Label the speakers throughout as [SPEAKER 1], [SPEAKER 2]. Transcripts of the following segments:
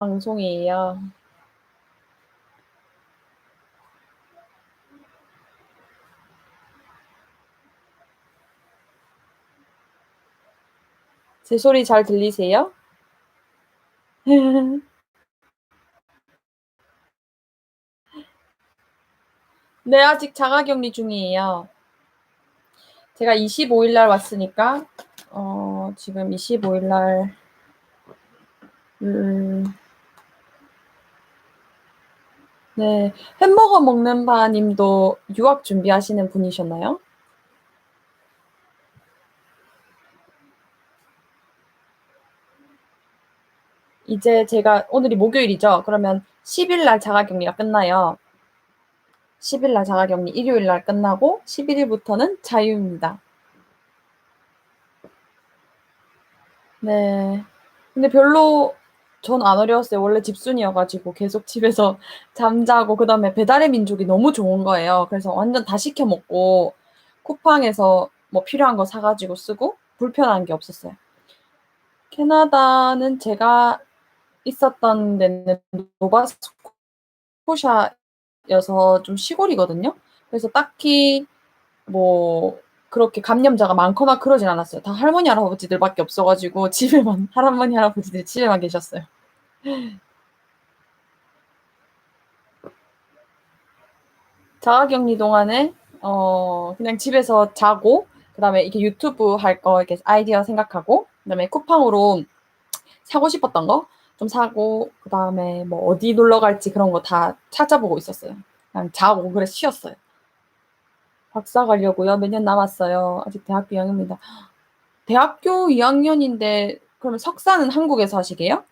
[SPEAKER 1] 방송이에요. 제 소리 잘 들리세요? 네, 아직 자가격리 중이에요. 제가 25일 날 왔으니까 지금 25일 날 네, 햄버거 먹는 바님도 유학 준비하시는 분이셨나요? 이제 제가 오늘이 목요일이죠. 그러면 10일 날 자가격리가 끝나요. 10일 날 자가격리, 일요일 날 끝나고 11일부터는 자유입니다. 네. 근데 별로 전 안 어려웠어요. 원래 집순이여가지고 계속 집에서 잠자고 그다음에 배달의 민족이 너무 좋은 거예요. 그래서 완전 다 시켜 먹고 쿠팡에서 뭐 필요한 거 사가지고 쓰고 불편한 게 없었어요. 캐나다는 제가 있었던 데는 노바스코샤여서 좀 시골이거든요. 그래서 딱히 뭐 그렇게 감염자가 많거나 그러진 않았어요. 다 할머니 할아버지들밖에 없어가지고 집에만 할머니 할아버지들이 집에만 계셨어요. 자가격리 동안에 그냥 집에서 자고 그다음에 이렇게 유튜브 할 거 이렇게 아이디어 생각하고 그다음에 쿠팡으로 사고 싶었던 거 좀 사고 그다음에 뭐 어디 놀러 갈지 그런 거 다 찾아보고 있었어요. 그냥 자고 그래 쉬었어요. 박사 가려고요. 몇 년 남았어요. 아직 대학교 2학년입니다. 대학교 2학년인데 그러면 석사는 한국에서 하시게요?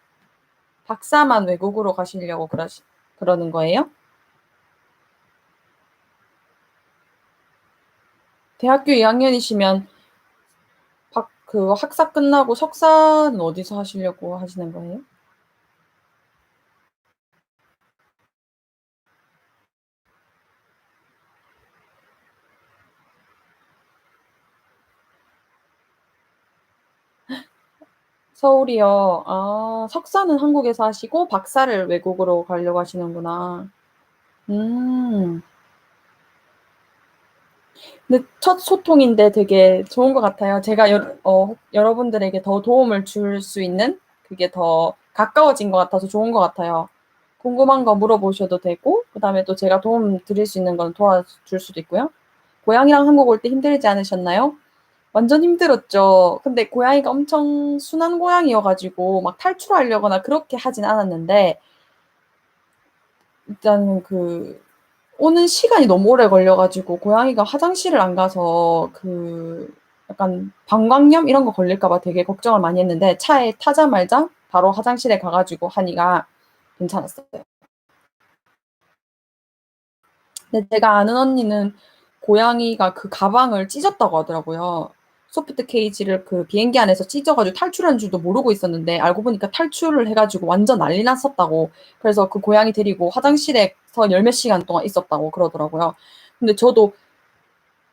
[SPEAKER 1] 박사만 외국으로 가시려고 그러는 거예요? 대학교 2학년이시면 그 학사 끝나고 석사는 어디서 하시려고 하시는 거예요? 서울이요. 아, 석사는 한국에서 하시고 박사를 외국으로 가려고 하시는구나. 음. 근데 첫 소통인데 되게 좋은 것 같아요. 제가 여러분들에게 더 도움을 줄 수 있는 그게 더 가까워진 것 같아서 좋은 것 같아요. 궁금한 거 물어보셔도 되고, 그 다음에 또 제가 도움 드릴 수 있는 건 도와줄 수도 있고요. 고양이랑 한국 올 때 힘들지 않으셨나요? 완전 힘들었죠. 근데 고양이가 엄청 순한 고양이여가지고 막 탈출하려거나 그렇게 하진 않았는데, 일단 오는 시간이 너무 오래 걸려가지고 고양이가 화장실을 안 가서 약간 방광염 이런 거 걸릴까 봐 되게 걱정을 많이 했는데 차에 타자마자 바로 화장실에 가가지고 하니까 괜찮았어요. 근데 제가 아는 언니는 고양이가 그 가방을 찢었다고 하더라고요. 소프트 케이지를 그 비행기 안에서 찢어가지고 탈출한 줄도 모르고 있었는데 알고 보니까 탈출을 해가지고 완전 난리 났었다고. 그래서 그 고양이 데리고 화장실에서 열 몇 시간 동안 있었다고 그러더라고요. 근데 저도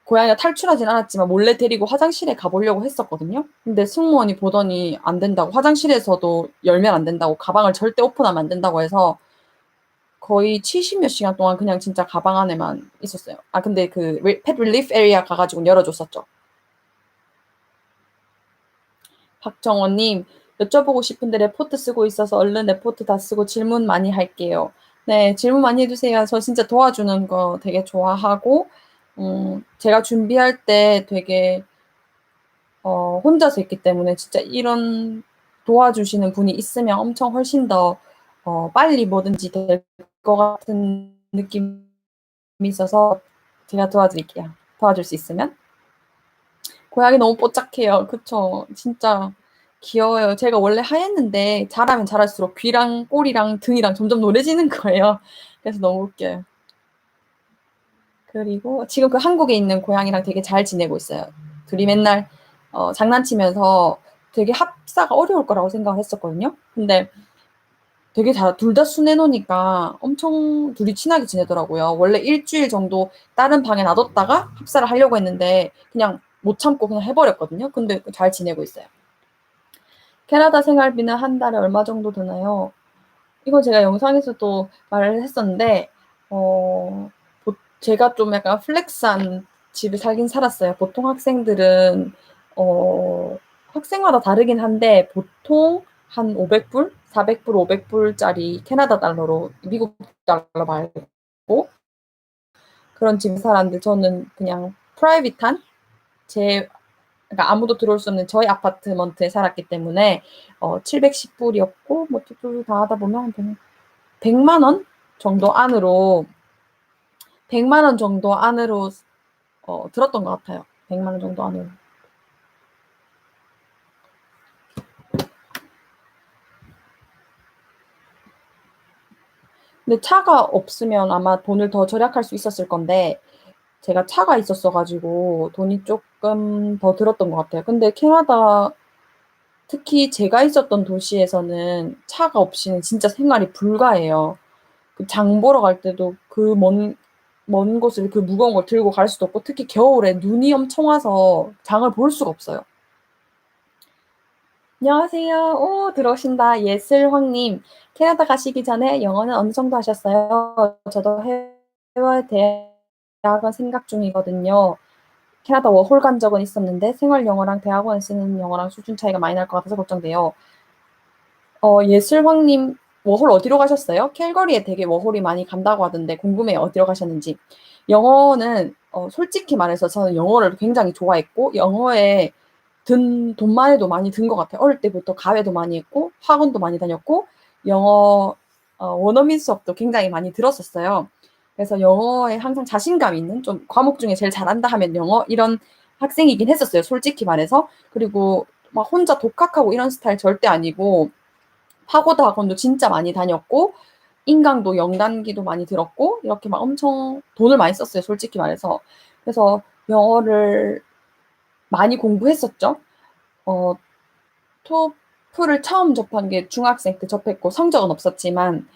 [SPEAKER 1] 고양이가 탈출하진 않았지만 몰래 데리고 화장실에 가보려고 했었거든요. 근데 승무원이 보더니 안 된다고 화장실에서도 열면 안 된다고 가방을 절대 오픈하면 안 된다고 해서 거의 70몇 시간 동안 그냥 진짜 가방 안에만 있었어요. 아, 근데 펫 릴리프 에리아 가가지고 열어줬었죠. 박정원님, 여쭤보고 싶은데 레포트 쓰고 있어서 얼른 레포트 다 쓰고 질문 많이 할게요. 네, 질문 많이 해주세요. 저 진짜 도와주는 거 되게 좋아하고, 제가 준비할 때 되게, 혼자서 있기 때문에 진짜 이런 도와주시는 분이 있으면 엄청 훨씬 더, 빨리 뭐든지 될 것 같은 느낌이 있어서 제가 도와드릴게요. 도와줄 수 있으면. 고양이 너무 뽀짝해요. 그쵸? 진짜 귀여워요. 제가 원래 하였는데 자라면 자랄수록 귀랑 꼬리랑 등이랑 점점 노래지는 거예요. 그래서 너무 웃겨요. 그리고 지금 그 한국에 있는 고양이랑 되게 잘 지내고 있어요. 둘이 맨날 장난치면서 되게 합사가 어려울 거라고 생각을 했었거든요. 근데 되게 둘 다 순해놓으니까 엄청 둘이 친하게 지내더라고요. 원래 일주일 정도 다른 방에 놔뒀다가 합사를 하려고 했는데 그냥 못 참고 그냥 해버렸거든요. 근데 잘 지내고 있어요. 캐나다 생활비는 한 달에 얼마 정도 드나요? 이건 제가 영상에서도 말을 했었는데, 어, 제가 좀 약간 플렉스한 집에 살긴 살았어요. 보통 학생들은, 어, 학생마다 다르긴 한데, 보통 한 500불? 400불, 500불짜리 캐나다 달러로, 미국 달러 말고, 그런 집에 살았는데, 저는 그냥 프라이빗한, 제, 그러니까 아무도 들어올 수 없는 저희 아파트먼트에 살았기 때문에, 710불이었고, 뭐, 다 하다 보면 한 100만 원 정도 안으로 100만 원 정도 안으로 들었던 것 같아요. 100만 원 정도 안으로. 근데 차가 없으면 아마 돈을 더 절약할 수 있었을 건데 제가 차가 있었어가지고 돈이 조금 더 들었던 것 같아요. 근데 캐나다 특히 제가 있었던 도시에서는 차가 없이는 진짜 생활이 불가해요. 그 장 보러 갈 때도 그 먼 곳을 그 무거운 걸 들고 갈 수도 없고 특히 겨울에 눈이 엄청 와서 장을 볼 수가 없어요. 안녕하세요. 오, 들어오신다. 예슬황님. 캐나다 가시기 전에 영어는 어느 정도 하셨어요? 저도 해외 대학원 생각 중이거든요. 캐나다 워홀 간 적은 있었는데 생활 영어랑 대학원에 쓰는 영어랑 수준 차이가 많이 날 것 같아서 걱정돼요. 예슬황님, 워홀 어디로 가셨어요? 캘거리에 되게 워홀이 많이 간다고 하던데 궁금해요. 어디로 가셨는지. 영어는 솔직히 말해서 저는 영어를 굉장히 좋아했고 영어에 든 돈만 해도 많이 든 것 같아요. 어릴 때부터 가외도 많이 했고 학원도 많이 다녔고 영어 원어민 수업도 굉장히 많이 들었었어요. 그래서 영어에 항상 자신감 있는 좀 과목 중에 제일 잘한다 하면 영어 이런 학생이긴 했었어요. 솔직히 말해서. 그리고 막 혼자 독학하고 이런 스타일 절대 아니고 파고다 학원도 진짜 많이 다녔고 인강도 영단기도 많이 들었고 이렇게 막 엄청 돈을 많이 썼어요. 솔직히 말해서. 그래서 영어를 많이 공부했었죠. 어, 토플을 처음 접한 게 중학생 때 접했고 성적은 없었지만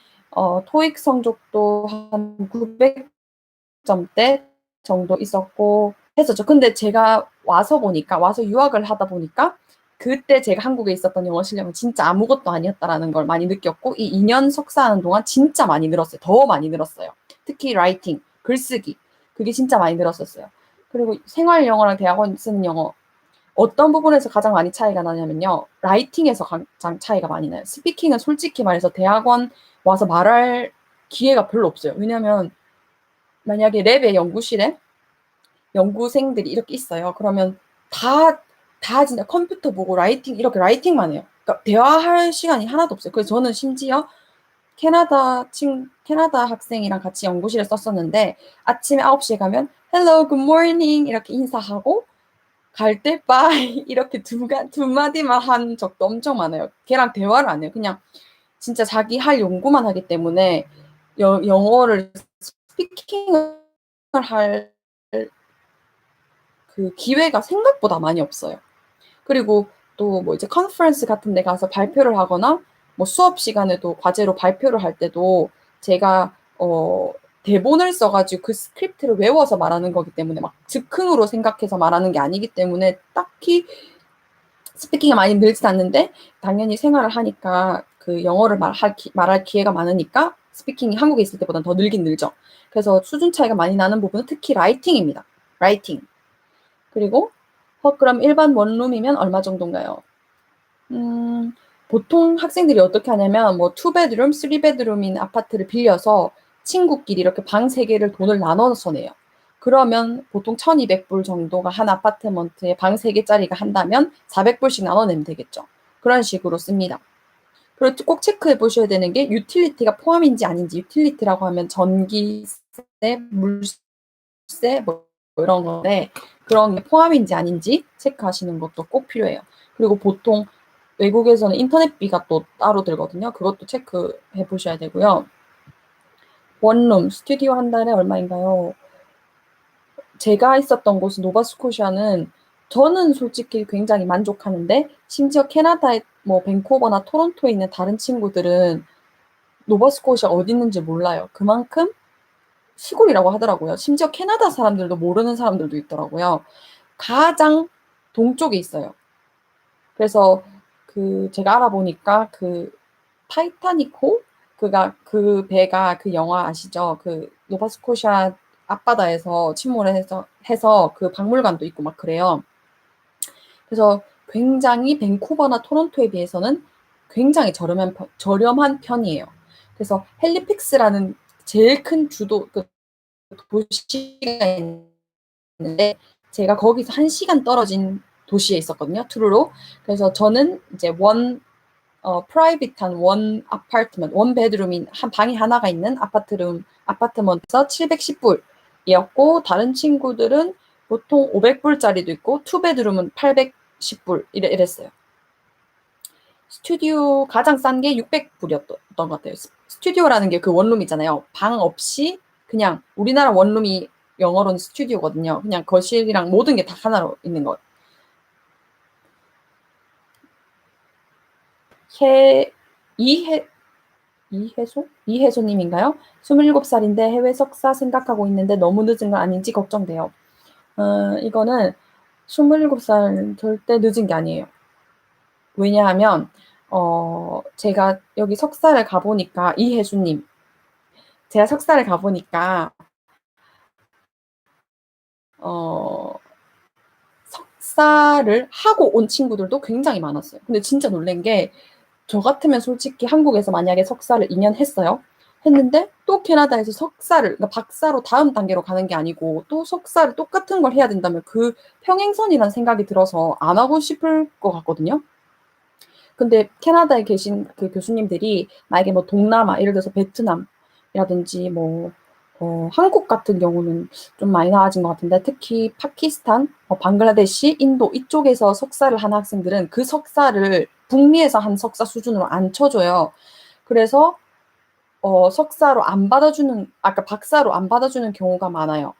[SPEAKER 1] 토익 성적도 한 900점대 정도 있었고 했었죠. 근데 제가 와서 유학을 하다 보니까 그때 제가 한국에 있었던 영어 실력은 진짜 아무것도 아니었다라는 걸 많이 느꼈고 이 2년 석사하는 동안 진짜 많이 늘었어요. 더 많이 늘었어요. 특히 라이팅, 글쓰기 그게 진짜 많이 늘었었어요. 그리고 생활 영어랑 대학원 쓰는 영어 어떤 부분에서 가장 많이 차이가 나냐면요. 라이팅에서 가장 차이가 많이 나요. 스피킹은 솔직히 말해서 대학원 와서 말할 기회가 별로 없어요. 왜냐면 만약에 랩의 연구실에 연구생들이 이렇게 있어요. 그러면 다, 다 진짜 컴퓨터 보고 라이팅, 이렇게 라이팅만 해요. 그러니까 대화할 시간이 하나도 없어요. 그래서 저는 심지어 캐나다 학생이랑 같이 연구실에 썼었는데 아침에 9시에 가면 Hello, good morning 이렇게 인사하고 갈 때 빠이 이렇게 두 마디만 한 적도 엄청 많아요. 걔랑 대화를 안 해요. 그냥 진짜 자기 할 연구만 하기 때문에 영어를 스피킹을 할 그 기회가 생각보다 많이 없어요. 그리고 또 뭐 이제 컨퍼런스 같은 데 가서 발표를 하거나 뭐 수업 시간에도 과제로 발표를 할 때도 제가 대본을 써가지고 그 스크립트를 외워서 말하는 거기 때문에 막 즉흥으로 생각해서 말하는 게 아니기 때문에 딱히 스피킹이 많이 늘진 않는데 당연히 생활을 하니까 그 영어를 말할 기회가 많으니까 스피킹이 한국에 있을 때보다 더 늘긴 늘죠. 그래서 수준 차이가 많이 나는 부분은 특히 라이팅입니다. 라이팅. 그리고 그럼 일반 원룸이면 얼마 정도인가요? 음, 보통 학생들이 어떻게 하냐면 뭐 투베드룸, 쓰리베드룸인 아파트를 빌려서 친구끼리 이렇게 방 세개를 돈을 나눠서 내요. 그러면 보통 1200불 정도가 한 아파트먼트에 방 세개짜리가 한다면 400불씩 나눠내면 되겠죠. 그런 식으로 씁니다. 그리고 꼭 체크해 보셔야 되는 게 유틸리티가 포함인지 아닌지 유틸리티라고 하면 전기세, 물세 뭐 이런 건데 그런 게 포함인지 아닌지 체크하시는 것도 꼭 필요해요. 그리고 보통 외국에서는 인터넷비가 또 따로 들거든요. 그것도 체크해 보셔야 되고요. 원룸, 스튜디오 한 달에 얼마인가요? 제가 있었던 곳은 노바스코시아는 저는 솔직히 굉장히 만족하는데 심지어 캐나다의 뭐 밴쿠버나 토론토에 있는 다른 친구들은 노바스코시아 어디 있는지 몰라요. 그만큼 시골이라고 하더라고요. 심지어 캐나다 사람들도 모르는 사람들도 있더라고요. 가장 동쪽에 있어요. 그래서 그 제가 알아보니까 그 타이타닉호 그 배가 그 영화 아시죠? 그 노바스코샤 앞바다에서 침몰을 해서 그 박물관도 있고 막 그래요. 그래서 굉장히 밴쿠버나 토론토에 비해서는 굉장히 저렴한 편이에요. 그래서 헬리픽스라는 제일 큰 그 도시가 있는데 제가 거기서 1시간 떨어진 도시에 있었거든요. 트루로. 그래서 저는 이제 프라이빗한 원 아파트먼트, 원 베드룸인 한 방이 하나가 있는 아파트먼트에서 710불이었고 다른 친구들은 보통 500불짜리도 있고 투 베드룸은 810불 이랬어요. 스튜디오 가장 싼 게 600불이었던 것 같아요. 스튜디오라는 게 그 원룸이잖아요. 방 없이 그냥 우리나라 원룸이 영어로는 스튜디오거든요. 그냥 거실이랑 모든 게 다 하나로 있는 거. 이혜소님인가요? 27살인데 해외 석사 생각하고 있는데 너무 늦은 건 아닌지 걱정돼요. 이거는 27살 절대 늦은 게 아니에요. 왜냐하면 제가 여기 석사를 가보니까 이혜수님 제가 석사를 가보니까 석사를 하고 온 친구들도 굉장히 많았어요. 근데 진짜 놀란 게 저 같으면 솔직히 한국에서 만약에 석사를 2년 했어요. 했는데 또 캐나다에서 석사를 그러니까 박사로 다음 단계로 가는 게 아니고 또 석사를 똑같은 걸 해야 된다면 그 평행선이라는 생각이 들어서 안 하고 싶을 것 같거든요. 근데 캐나다에 계신 그 교수님들이 만약에 뭐 동남아, 예를 들어서 베트남이라든지 뭐 한국 같은 경우는 좀 많이 나아진 것 같은데 특히 파키스탄, 방글라데시, 인도 이쪽에서 석사를 한 학생들은 그 석사를 북미에서 한 석사 수준으로 안 쳐줘요. 그래서 석사로 안 받아주는, 아까 박사로 안 받아주는 경우가 많아요.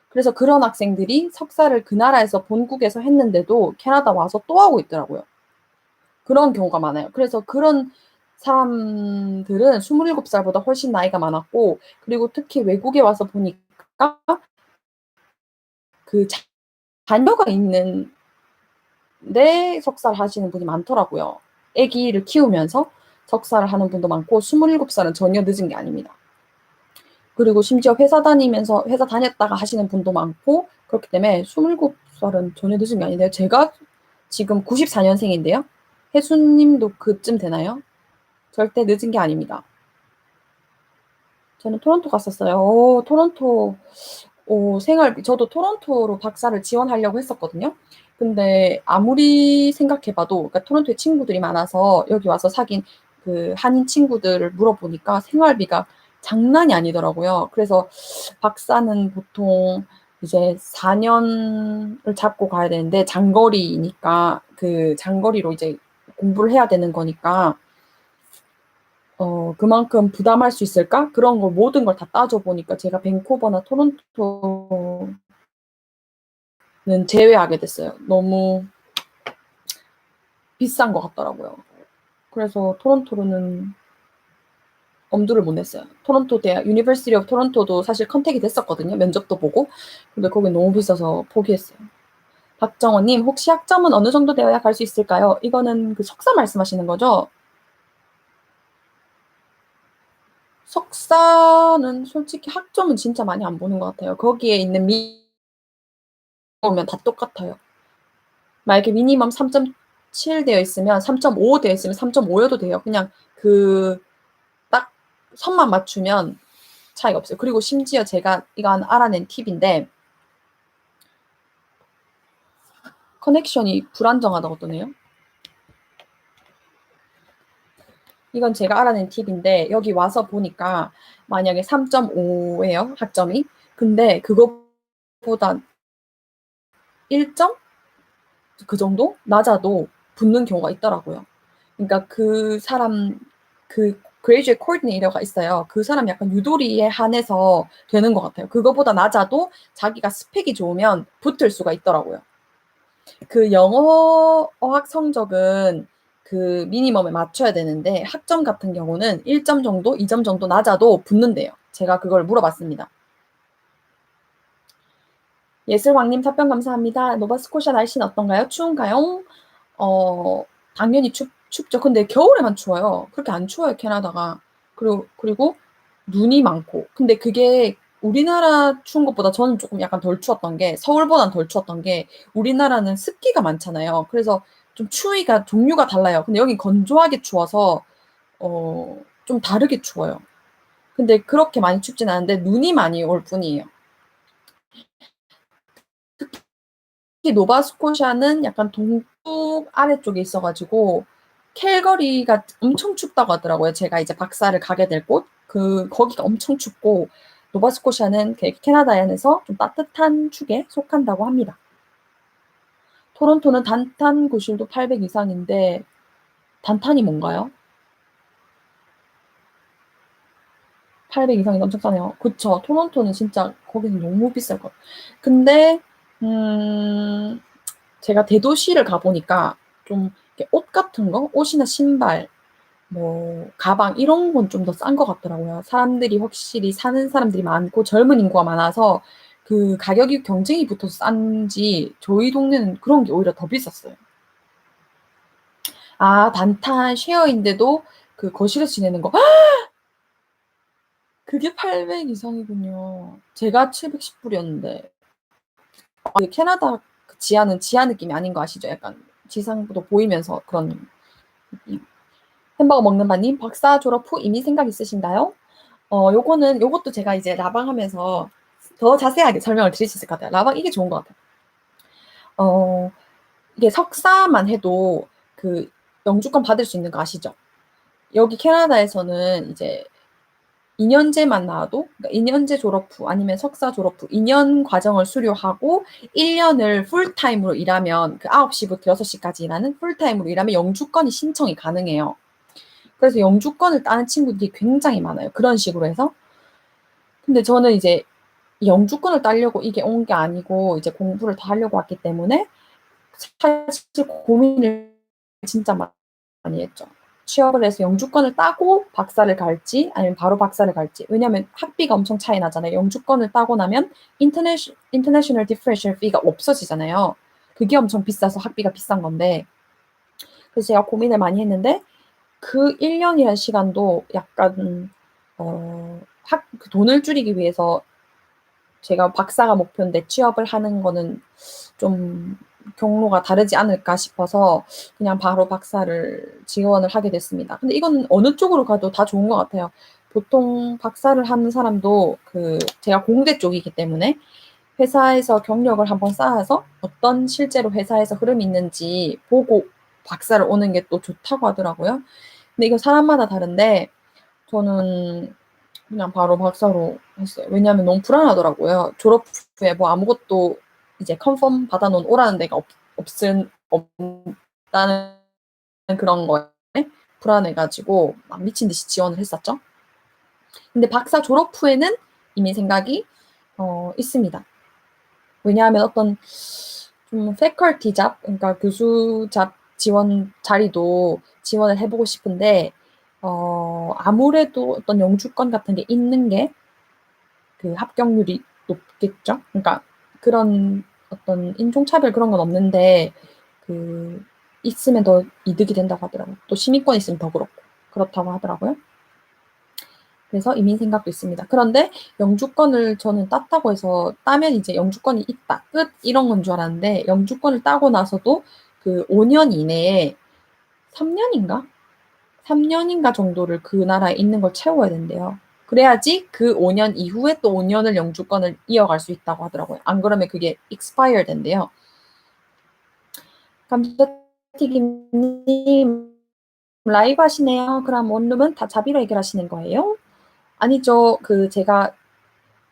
[SPEAKER 1] 그래서 그런 학생들이 석사를 그 나라에서 본국에서 했는데도 캐나다 와서 또 하고 있더라고요. 그런 경우가 많아요. 그래서 그런 사람들은 27살보다 훨씬 나이가 많았고, 그리고 특히 외국에 와서 보니까 그 자녀가 있는데 석사를 하시는 분이 많더라고요. 아기를 키우면서 석사를 하는 분도 많고, 27살은 전혀 늦은 게 아닙니다. 그리고 심지어 회사 다녔다가 하시는 분도 많고, 그렇기 때문에 27살은 전혀 늦은 게 아닌데요. 제가 지금 94년생인데요. 혜수님도 그쯤 되나요? 절대 늦은 게 아닙니다. 저는 토론토 갔었어요. 토론토 생활비 저도 토론토로 박사를 지원하려고 했었거든요. 근데 아무리 생각해 봐도 그러니까 토론토에 친구들이 많아서 여기 와서 사귄 그 한인 친구들을 물어보니까 생활비가 장난이 아니더라고요. 그래서 박사는 보통 이제 4년을 잡고 가야 되는데 장거리니까 그 장거리로 이제 공부를 해야 되는 거니까 그만큼 부담할 수 있을까? 그런 거 모든 걸 다 따져 보니까 제가 밴쿠버나 토론토는 제외하게 됐어요. 너무 비싼 것 같더라고요. 그래서 토론토로는 엄두를 못 냈어요. 토론토 대학, 유니버시티 오브 토론토도 사실 컨택이 됐었거든요. 면접도 보고. 근데 거긴 너무 비싸서 포기했어요. 박정원님, 혹시 학점은 어느 정도 되어야 갈 수 있을까요? 이거는 그 석사 말씀하시는 거죠? 석사는 솔직히 학점은 진짜 많이 안 보는 것 같아요. 거기에 있는 보면 다 똑같아요. 만약에 미니멈 3.7 되어 있으면 3.5 되어 있으면 3.5여도 돼요. 그냥 그 딱 선만 맞추면 차이가 없어요. 그리고 심지어 제가 이건 알아낸 팁인데 커넥션이 불안정하다고 뜨네요. 이건 제가 알아낸 팁인데 여기 와서 보니까 만약에 3.5예요. 학점이. 근데 그것보다 1점? 그 정도 낮아도 붙는 경우가 있더라고요. 그러니까 그 사람 그 graduate coordinator가 있어요. 그 사람 약간 유도리에 한해서 되는 것 같아요. 그거보다 낮아도 자기가 스펙이 좋으면 붙을 수가 있더라고요. 그 영어 어학 성적은 그 미니멈에 맞춰야 되는데 학점 같은 경우는 1점 정도, 2점 정도 낮아도 붙는데요. 제가 그걸 물어봤습니다. 예슬왕님 답변 감사합니다. 노바스코샤 날씨는 어떤가요? 추운가요? 당연히 춥죠. 근데 겨울에만 추워요. 그렇게 안 추워요, 캐나다가. 그리고 눈이 많고. 근데 그게 우리나라 추운 것보다 저는 조금 약간 덜 추웠던 게, 서울보단 덜 추웠던 게, 우리나라는 습기가 많잖아요. 그래서 좀 추위가 종류가 달라요. 근데 여긴 건조하게 추워서 좀 다르게 추워요. 근데 그렇게 많이 춥진 않은데 눈이 많이 올 뿐이에요. 특히 노바스코샤는 약간 동쪽 아래쪽에 있어가지고 캘거리가 엄청 춥다고 하더라고요. 제가 이제 박사를 가게 될 곳, 거기가 엄청 춥고 노바스코샤는 캐나다에 안에서 좀 따뜻한 축에 속한다고 합니다. 토론토는 단탄 고실도 800 이상인데 단탄이 뭔가요? 800 이상이 엄청 싸네요. 그쵸. 토론토는 진짜 거기는 너무 비쌀 것 같아요. 근데 음, 제가 대도시를 가보니까 좀 이렇게 옷 같은 거, 옷이나 신발, 뭐 가방 이런 건 좀 더 싼 것 같더라고요. 사람들이 확실히 사는 사람들이 많고 젊은 인구가 많아서 그 가격이 경쟁이 붙어서 싼지 저희 동네는 그런 게 오히려 더 비쌌어요. 아, 단탄 쉐어인데도 그 거실에서 지내는 거. 헉! 그게 800 이상이군요. 제가 710불이었는데. 캐나다 그 지하는 지하 느낌이 아닌 거 아시죠? 약간 지상부도 보이면서 그런 느낌. 햄버거 먹는 바님, 박사 졸업 후 이미 생각 있으신가요? 요것도 제가 이제 라방 하면서 더 자세하게 설명을 드릴 수 있을 것 같아요. 라방 이게 좋은 것 같아요. 어, 이게 석사만 해도 그 영주권 받을 수 있는 거 아시죠? 여기 캐나다에서는 이제 2년제만 나와도, 그러니까 2년제 졸업 후 아니면 석사 졸업 후 2년 과정을 수료하고 1년을 풀타임으로 일하면 그 9시부터 6시까지 일하는 풀타임으로 일하면 영주권이 신청이 가능해요. 그래서 영주권을 따는 친구들이 굉장히 많아요. 그런 식으로 해서. 근데 저는 이제 영주권을 따려고 이게 온 게 아니고 이제 공부를 더 하려고 왔기 때문에 사실 고민을 진짜 많이 했죠. 취업을 해서 영주권을 따고 박사를 갈지 아니면 바로 박사를 갈지. 왜냐하면 학비가 엄청 차이 나잖아요. 영주권을 따고 나면 인터내셔널 디퍼런셜 피가 없어지잖아요. 그게 엄청 비싸서 학비가 비싼 건데. 그래서 제가 고민을 많이 했는데 그 1년이라는 시간도 약간 그 돈을 줄이기 위해서 제가 박사가 목표인데 취업을 하는 거는 좀 경로가 다르지 않을까 싶어서 그냥 바로 박사를 지원을 하게 됐습니다. 근데 이건 어느 쪽으로 가도 다 좋은 것 같아요. 보통 박사를 하는 사람도 제가 공대 쪽이기 때문에 회사에서 경력을 한번 쌓아서 어떤 실제로 회사에서 흐름이 있는지 보고 박사를 오는 게 또 좋다고 하더라고요. 근데 이거 사람마다 다른데 저는 그냥 바로 박사로 했어요. 왜냐하면 너무 불안하더라고요. 졸업 후에 뭐 아무것도 이제 컨펌 받아놓은 오라는 데가 없다는 그런 거에 불안해가지고 막 미친 듯이 지원을 했었죠. 근데 박사 졸업 후에는 이미 생각이 있습니다. 왜냐하면 어떤 좀 패컬티 잡, 그러니까 교수 잡 지원 자리도 지원을 해보고 싶은데 아무래도 어떤 영주권 같은 게 있는 게 그 합격률이 높겠죠. 그러니까 그런 어떤 인종차별 그런 건 없는데 그 있으면 더 이득이 된다고 하더라고요. 또 시민권 있으면 더 그렇다고 하더라고요. 그래서 이민 생각도 있습니다. 그런데 영주권을 저는 땄다고 해서 따면 이제 영주권이 있다, 끝 이런 건 줄 알았는데 영주권을 따고 나서도 그 5년 이내에 3년인가? 3년인가 정도를 그 나라에 있는 걸 채워야 된대요. 그래야지 그 5년 이후에 또 5년을 영주권을 이어갈 수 있다고 하더라고요. 안 그러면 그게 expire 된대요. 감자튀김님 라이브 하시네요. 그럼 원룸은 다 자비로 해결하시는 거예요? 아니죠. 제가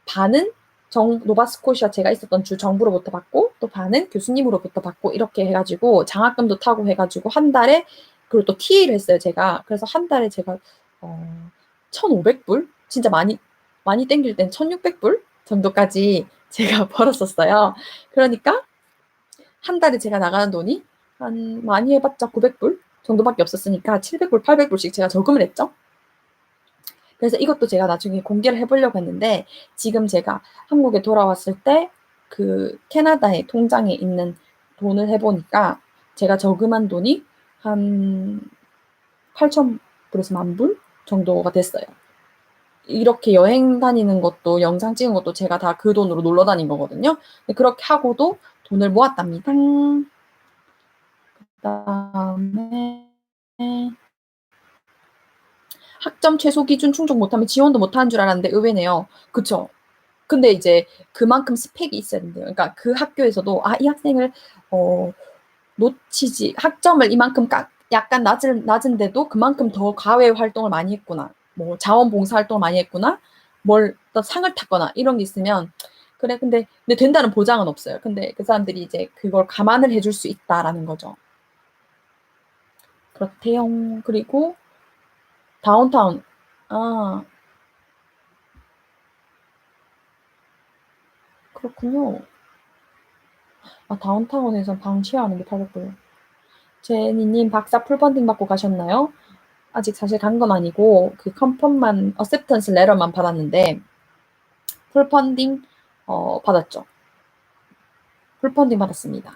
[SPEAKER 1] 반은 노바스코시아 제가 있었던 주 정부로부터 받고 또 반은 교수님으로부터 받고 이렇게 해가지고 장학금도 타고 해가지고 한 달에 그리고 또 TA를 했어요 제가. 그래서 한 달에 제가 1,500불 진짜 많이 땡길 땐 1,600불 정도까지 제가 벌었었어요. 그러니까 한 달에 제가 나가는 돈이 한 많이 해봤자 900불 정도밖에 없었으니까 700불, 800불씩 제가 저금을 했죠. 그래서 이것도 제가 나중에 공개를 해보려고 했는데 지금 제가 한국에 돌아왔을 때 그 캐나다의 통장에 있는 돈을 해보니까 제가 저금한 돈이 한 8,000불에서 10,000불 정도가 됐어요. 이렇게 여행 다니는 것도 영상 찍은 것도 제가 다 그 돈으로 놀러 다닌 거거든요. 그렇게 하고도 돈을 모았답니다. 그다음에 학점 최소 기준 충족 못하면 지원도 못하는 줄 알았는데 의외네요. 그쵸. 근데 이제 그만큼 스펙이 있어야 된대요. 그러니까 그 학교에서도 아, 이 학생을 놓치지 학점을 이만큼 약간 낮은데도 그만큼 더 과외 활동을 많이 했구나. 뭐 자원봉사 활동을 많이 했구나. 뭘 또 상을 탔거나 이런 게 있으면 그래 근데 된다는 보장은 없어요. 근데 그 사람들이 이제 그걸 감안을 해줄 수 있다라는 거죠. 그렇대요. 그리고 다운타운 아 그렇군요. 아 다운타운에서 방 쉐어하는 게 팔렸고요. 제니님 박사 풀펀딩 받고 가셨나요? 아직 사실 간 건 아니고 그 컨펌만 어셉턴스 레터만 받았는데 풀펀딩 받았죠. 풀펀딩 받았습니다.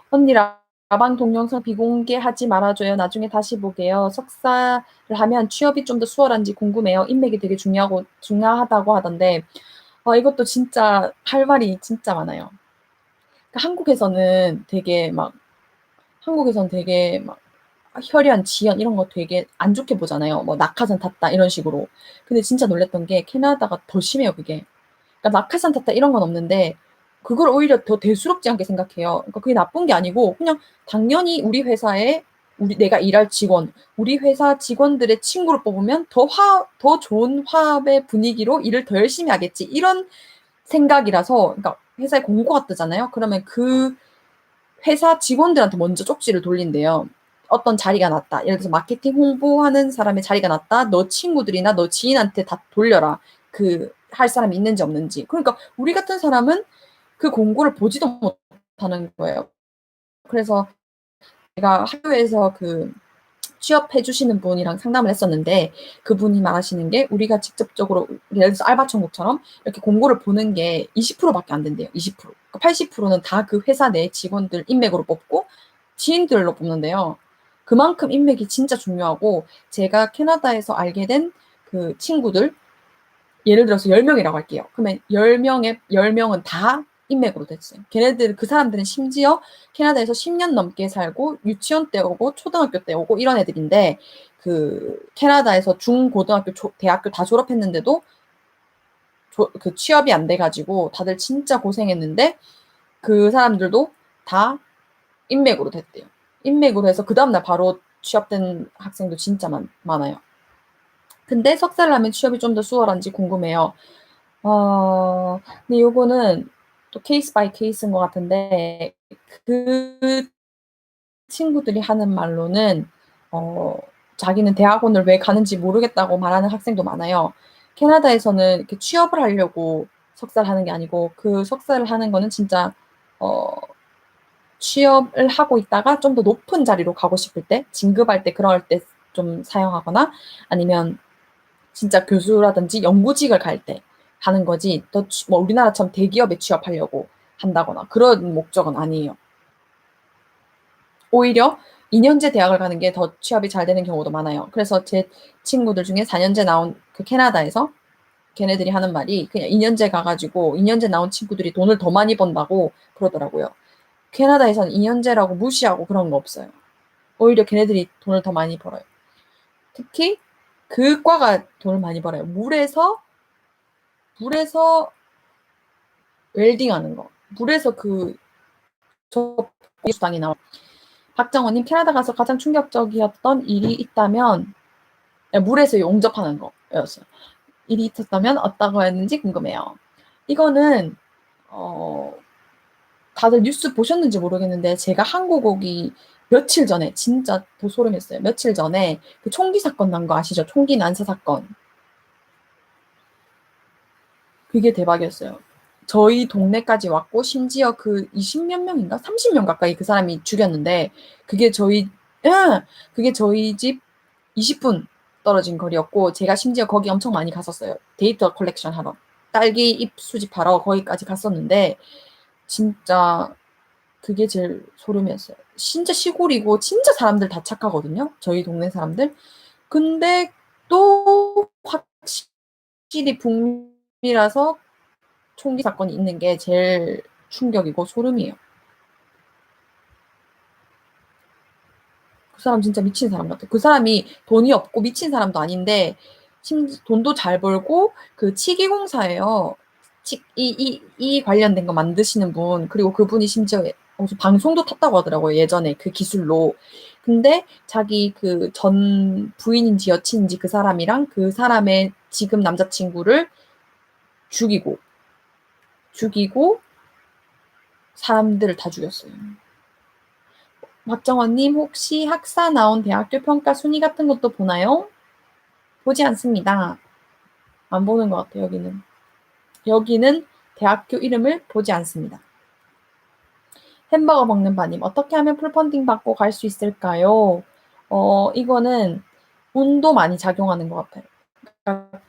[SPEAKER 1] 언니 라방 동영상 비공개하지 말아줘요. 나중에 다시 보게요. 석사를 하면 취업이 좀 더 수월한지 궁금해요. 인맥이 되게 중요하다고 하던데 이것도 진짜 할 말이 진짜 많아요. 그러니까 한국에서는 되게 막 혈연, 지연 이런 거 되게 안 좋게 보잖아요. 뭐 낙하산 탔다 이런 식으로. 근데 진짜 놀랐던 게 캐나다가 더 심해요, 그게. 그러니까 낙하산 탔다 이런 건 없는데 그걸 오히려 더 대수롭지 않게 생각해요. 그러니까 그게 나쁜 게 아니고 그냥 당연히 우리 회사에 내가 일할 직원, 우리 회사 직원들의 친구를 뽑으면 더 좋은 화합의 분위기로 일을 더 열심히 하겠지. 이런 생각이라서, 그러니까 회사에 공고가 뜨잖아요. 그러면 그 회사 직원들한테 먼저 쪽지를 돌린대요. 어떤 자리가 났다. 예를 들어서 마케팅 홍보하는 사람의 자리가 났다. 너 친구들이나 너 지인한테 다 돌려라. 그 할 사람이 있는지 없는지. 그러니까 우리 같은 사람은 그 공고를 보지도 못하는 거예요. 그래서 제가 학교에서 그 취업해 주시는 분이랑 상담을 했었는데 그분이 말하시는 게 우리가 직접적으로 예를 들어서 알바천국처럼 이렇게 공고를 보는 게 20%밖에 안 된대요. 20%. 그러니까 80%는 다 그 회사 내 직원들 인맥으로 뽑고 지인들로 뽑는데요. 그만큼 인맥이 진짜 중요하고 제가 캐나다에서 알게 된 그 친구들 예를 들어서 10명이라고 할게요. 그러면 10명은 다 인맥으로 됐어요. 그 사람들은 심지어 캐나다에서 10년 넘게 살고 유치원 때 오고 초등학교 때 오고 이런 애들인데 그 캐나다에서 중고등학교 대학교 다 졸업했는데도 그 취업이 안 돼가지고 다들 진짜 고생했는데 그 사람들도 다 인맥으로 됐대요. 인맥으로 해서 그 다음날 바로 취업된 학생도 진짜 많아요. 근데 석사를 하면 취업이 좀 더 수월한지 궁금해요. 근데 요거는 또 케이스 바이 케이스인 것 같은데 그 친구들이 하는 말로는 어 자기는 대학원을 왜 가는지 모르겠다고 말하는 학생도 많아요. 캐나다에서는 이렇게 취업을 하려고 석사를 하는 게 아니고 그 석사를 하는 거는 진짜 어 취업을 하고 있다가 좀 더 높은 자리로 가고 싶을 때, 진급할 때 그럴 때 좀 사용하거나 아니면 진짜 교수라든지 연구직을 갈 때 하는 거지 뭐 우리나라처럼 대기업에 취업하려고 한다거나 그런 목적은 아니에요. 오히려 2년제 대학을 가는 게 더 취업이 잘 되는 경우도 많아요. 그래서 제 친구들 중에 4년제 나온 그 캐나다에서 걔네들이 하는 말이 그냥 2년제 가가지고 2년제 나온 친구들이 돈을 더 많이 번다고 그러더라고요. 캐나다에서는 2년제라고 무시하고 그런 거 없어요. 오히려 걔네들이 돈을 더 많이 벌어요. 특히 그 과가 돈을 많이 벌어요. 물에서 웰딩하는 거. 물에서 수당이 나와. 박정원님 캐나다 가서 가장 충격적이었던 일이 있다면 물에서 용접하는 거였어요. 일이 있었다면 어떤 거였는지 궁금해요. 이거는 어, 다들 뉴스 보셨는지 모르겠는데 제가 한국 오기 며칠 전에 진짜 더 소름했어요. 며칠 전에 그 총기 사건 난 거 아시죠? 총기 난사 사건. 그게 대박이었어요. 저희 동네까지 왔고 심지어 그 20몇 명인가 30명 가까이 그 사람이 죽였는데 그게 저희 예, 그게 저희 집 20분 떨어진 거리였고 제가 심지어 거기 엄청 많이 갔었어요. 데이터 컬렉션 하러. 딸기 잎 수집하러 거기까지 갔었는데 진짜 그게 제일 소름이었어요. 진짜 시골이고 진짜 사람들 다 착하거든요. 저희 동네 사람들. 근데 또 확실히 북미라서 총기 사건이 있는 게 제일 충격이고 소름이에요. 그 사람 진짜 미친 사람 같아. 그 사람이 돈이 없고 미친 사람도 아닌데 돈도 잘 벌고 그 치기공사예요. 이 관련된 거 만드시는 분. 그리고 그분이 심지어 무슨 방송도 탔다고 하더라고요. 예전에 그 기술로. 근데 자기 그 전 부인인지 여친인지 그 사람이랑 그 사람의 지금 남자친구를 죽이고 사람들을 다 죽였어요. 박정원님 혹시 학사 나온 대학교 평가 순위 같은 것도 보나요? 보지 않습니다. 안 보는 것 같아요, 여기는. 여기는 대학교 이름을 보지 않습니다. 햄버거 먹는 바님, 어떻게 하면 풀펀딩 받고 갈 수 있을까요? 이거는 운도 많이 작용하는 것 같아요. 그러니까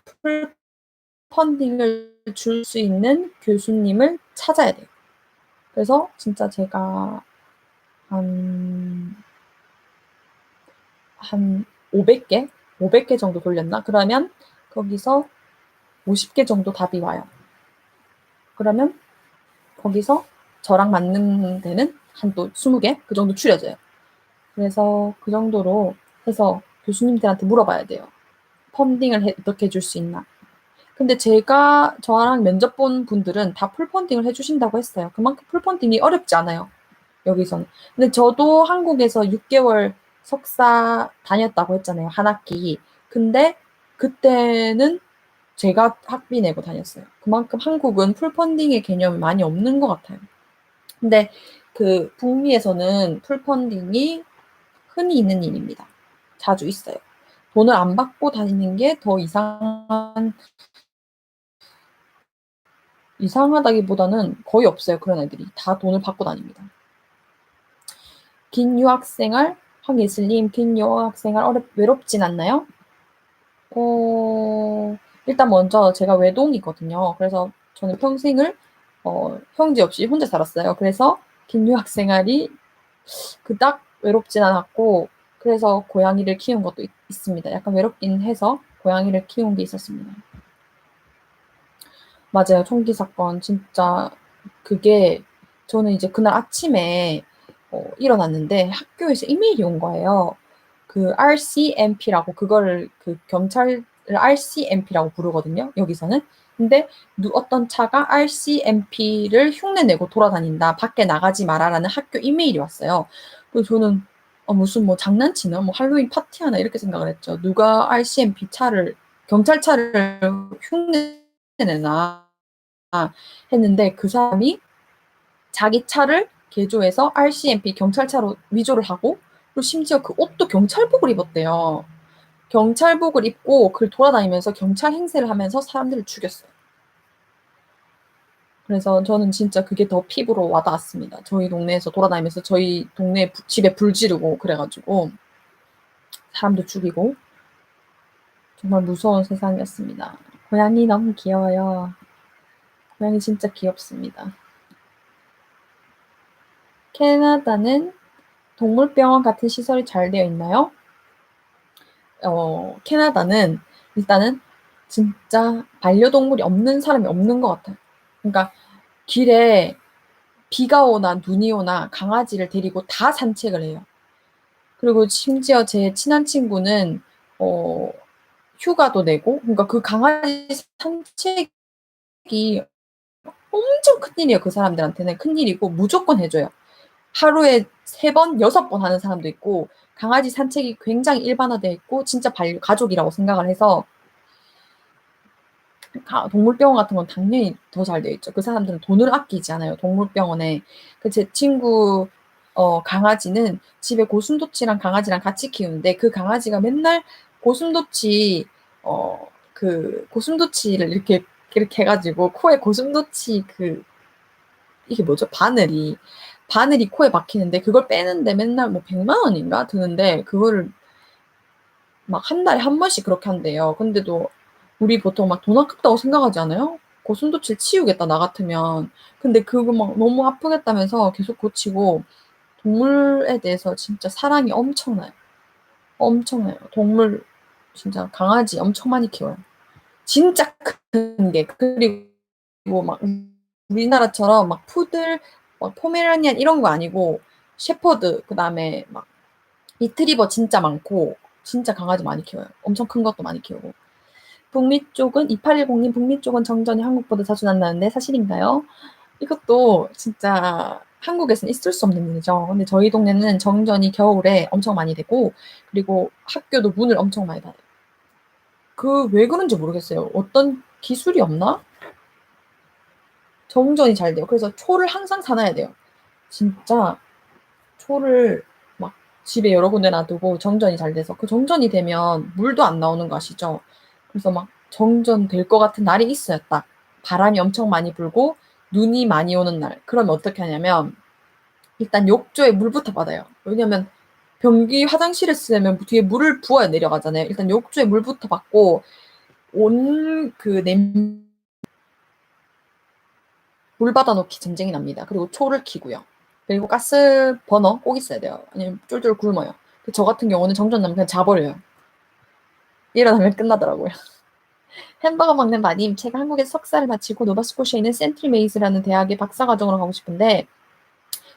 [SPEAKER 1] 풀펀딩을 줄 수 있는 교수님을 찾아야 돼요. 그래서 진짜 제가 한 500개? 500개 정도 돌렸나? 그러면 거기서 50개 정도 답이 와요. 그러면 거기서 저랑 맞는 데는 한 또 20개? 그 정도 추려져요. 그래서 그 정도로 해서 교수님들한테 물어봐야 돼요. 펀딩을 어떻게 해줄 수 있나. 근데 저랑 면접 본 분들은 다 풀펀딩을 해주신다고 했어요. 그만큼 풀펀딩이 어렵지 않아요. 여기서는. 근데 저도 한국에서 6개월 석사 다녔다고 했잖아요. 한 학기. 근데 그때는 제가 학비 내고 다녔어요. 그만큼 한국은 풀펀딩의 개념이 많이 없는 것 같아요. 근데 그 북미에서는 풀펀딩이 흔히 있는 일입니다. 자주 있어요. 돈을 안 받고 다니는 게 더 이상하다기보다는 거의 없어요. 그런 애들이. 다 돈을 받고 다닙니다. 긴 유학생활, 황예슬님, 긴 유학생활 외롭진 않나요? 일단 먼저 제가 외동이거든요. 그래서 저는 평생을 형제 없이 혼자 살았어요. 그래서 긴 유학생활이 그닥 외롭진 않았고, 그래서 고양이를 키운 것도 있습니다. 약간 외롭긴 해서 고양이를 키운 게 있었습니다. 맞아요. 총기 사건 진짜 그게 저는 이제 그날 아침에 일어났는데 학교에서 이메일이 온 거예요. 그 RCMP라고 그거를 그 경찰을 RCMP라고 부르거든요. 여기서는. 근데 어떤 차가 RCMP를 흉내내고 돌아다닌다. 밖에 나가지 마라라는 학교 이메일이 왔어요. 그래서 저는 무슨 뭐 장난치나 뭐 할로윈 파티하나 이렇게 생각을 했죠. 누가 RCMP 차를 경찰차를 흉내내나 했는데 그 사람이 자기 차를 개조해서 RCMP 경찰차로 위조를 하고 그리고 심지어 그 옷도 경찰복을 입었대요. 경찰복을 입고 그걸 돌아다니면서 경찰 행세를 하면서 사람들을 죽였어요. 그래서 저는 진짜 그게 더 피부로 와닿았습니다. 저희 동네에서 돌아다니면서 저희 동네 집에 불 지르고 그래가지고 사람도 죽이고 정말 무서운 세상이었습니다. 고양이 너무 귀여워요. 고양이 진짜 귀엽습니다. 캐나다는 동물병원 같은 시설이 잘 되어 있나요? 캐나다는 일단은 진짜 반려동물이 없는 사람이 없는 것 같아요. 그러니까 길에 비가 오나 눈이 오나 강아지를 데리고 다 산책을 해요. 그리고 심지어 제 친한 친구는 휴가도 내고, 그러니까 그 강아지 산책이 엄청 큰일이에요. 그 사람들한테는 큰일이고 무조건 해줘요. 하루에 3번, 6번 하는 사람도 있고 강아지 산책이 굉장히 일반화되어 있고 진짜 가족이라고 생각을 해서 동물병원 같은 건 당연히 더 잘 되어 있죠. 그 사람들은 돈을 아끼지 않아요. 동물병원에. 제 친구 강아지는 집에 고슴도치랑 강아지랑 같이 키우는데 그 강아지가 맨날 고슴도치 그 고슴도치를 이렇게 해가지고 코에 고슴도치 이게 뭐죠? 바늘이 코에 박히는데 그걸 빼는데 맨날 뭐 100만 원인가 드는데 그거를 막 한 달에 한 번씩 그렇게 한대요. 근데도 우리 보통 막 돈 아깝다고 생각하지 않아요? 고슴도치를 치우겠다 나 같으면. 근데 그거 막 너무 아프겠다면서 계속 고치고 동물에 대해서 진짜 사랑이 엄청나요. 엄청나요. 동물 진짜 강아지 엄청 많이 키워요. 진짜 큰 게. 그리고 막 우리나라처럼 막 푸들, 막 포메라니안 이런 거 아니고 shepherd 그다음에 막 리트리버 진짜 많고 진짜 강아지 많이 키워요. 엄청 큰 것도 많이 키우고. 북미 쪽은 2810님 북미 쪽은 정전이 한국보다 자주 난다는데 사실인가요? 이것도 진짜 한국에서는 있을 수 없는 일이죠. 근데 저희 동네는 정전이 겨울에 엄청 많이 되고 그리고 학교도 문을 엄청 많이 닫아요. 왜 그런지 모르겠어요. 어떤 기술이 없나? 정전이 잘 돼요. 그래서 초를 항상 사놔야 돼요. 진짜 초를 막 집에 여러 군데 놔두고 정전이 잘 돼서 그 정전이 되면 물도 안 나오는 거 아시죠? 그래서 막 정전 될 것 같은 날이 있어요. 딱 바람이 엄청 많이 불고 눈이 많이 오는 날. 그러면 어떻게 하냐면 일단 욕조에 물부터 받아요. 왜냐면 변기 화장실에 쓰면 뒤에 물을 부어야 내려가잖아요. 일단 욕조에 물부터 받고 온 그 물 받아놓기 전쟁이 납니다. 그리고 초를 켜고요. 그리고 가스 버너 꼭 있어야 돼요. 아니면 쫄쫄 굶어요. 저 같은 경우는 정전 나면 그냥 자버려요. 일어나면 끝나더라고요. 햄버거 먹는 마님, 제가 한국에서 석사를 마치고 노바스코시아에 있는 센트 메이스라는 대학에 박사과정으로 가고 싶은데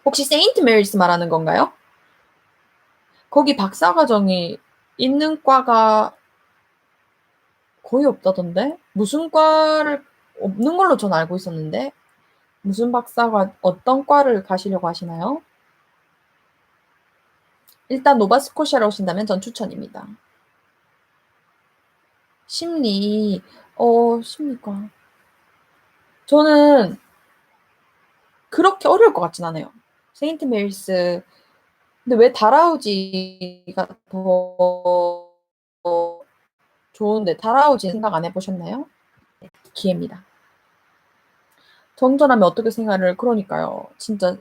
[SPEAKER 1] 혹시 세인트 메리스 말하는 건가요? 거기 박사과정이 있는 과가 거의 없다던데? 무슨 과를 없는 걸로 전 알고 있었는데 무슨 박사가 어떤 과를 가시려고 하시나요? 일단 노바스코시아로 오신다면 전 추천입니다. 심리과. 저는 그렇게 어려울 것 같진 않아요. 세인트 메리스. 근데 왜 달아우지가 더 좋은데 달아우지 생각 안 해보셨나요? 기회입니다. 정전하면 어떻게 생활을 그러니까요. 진짜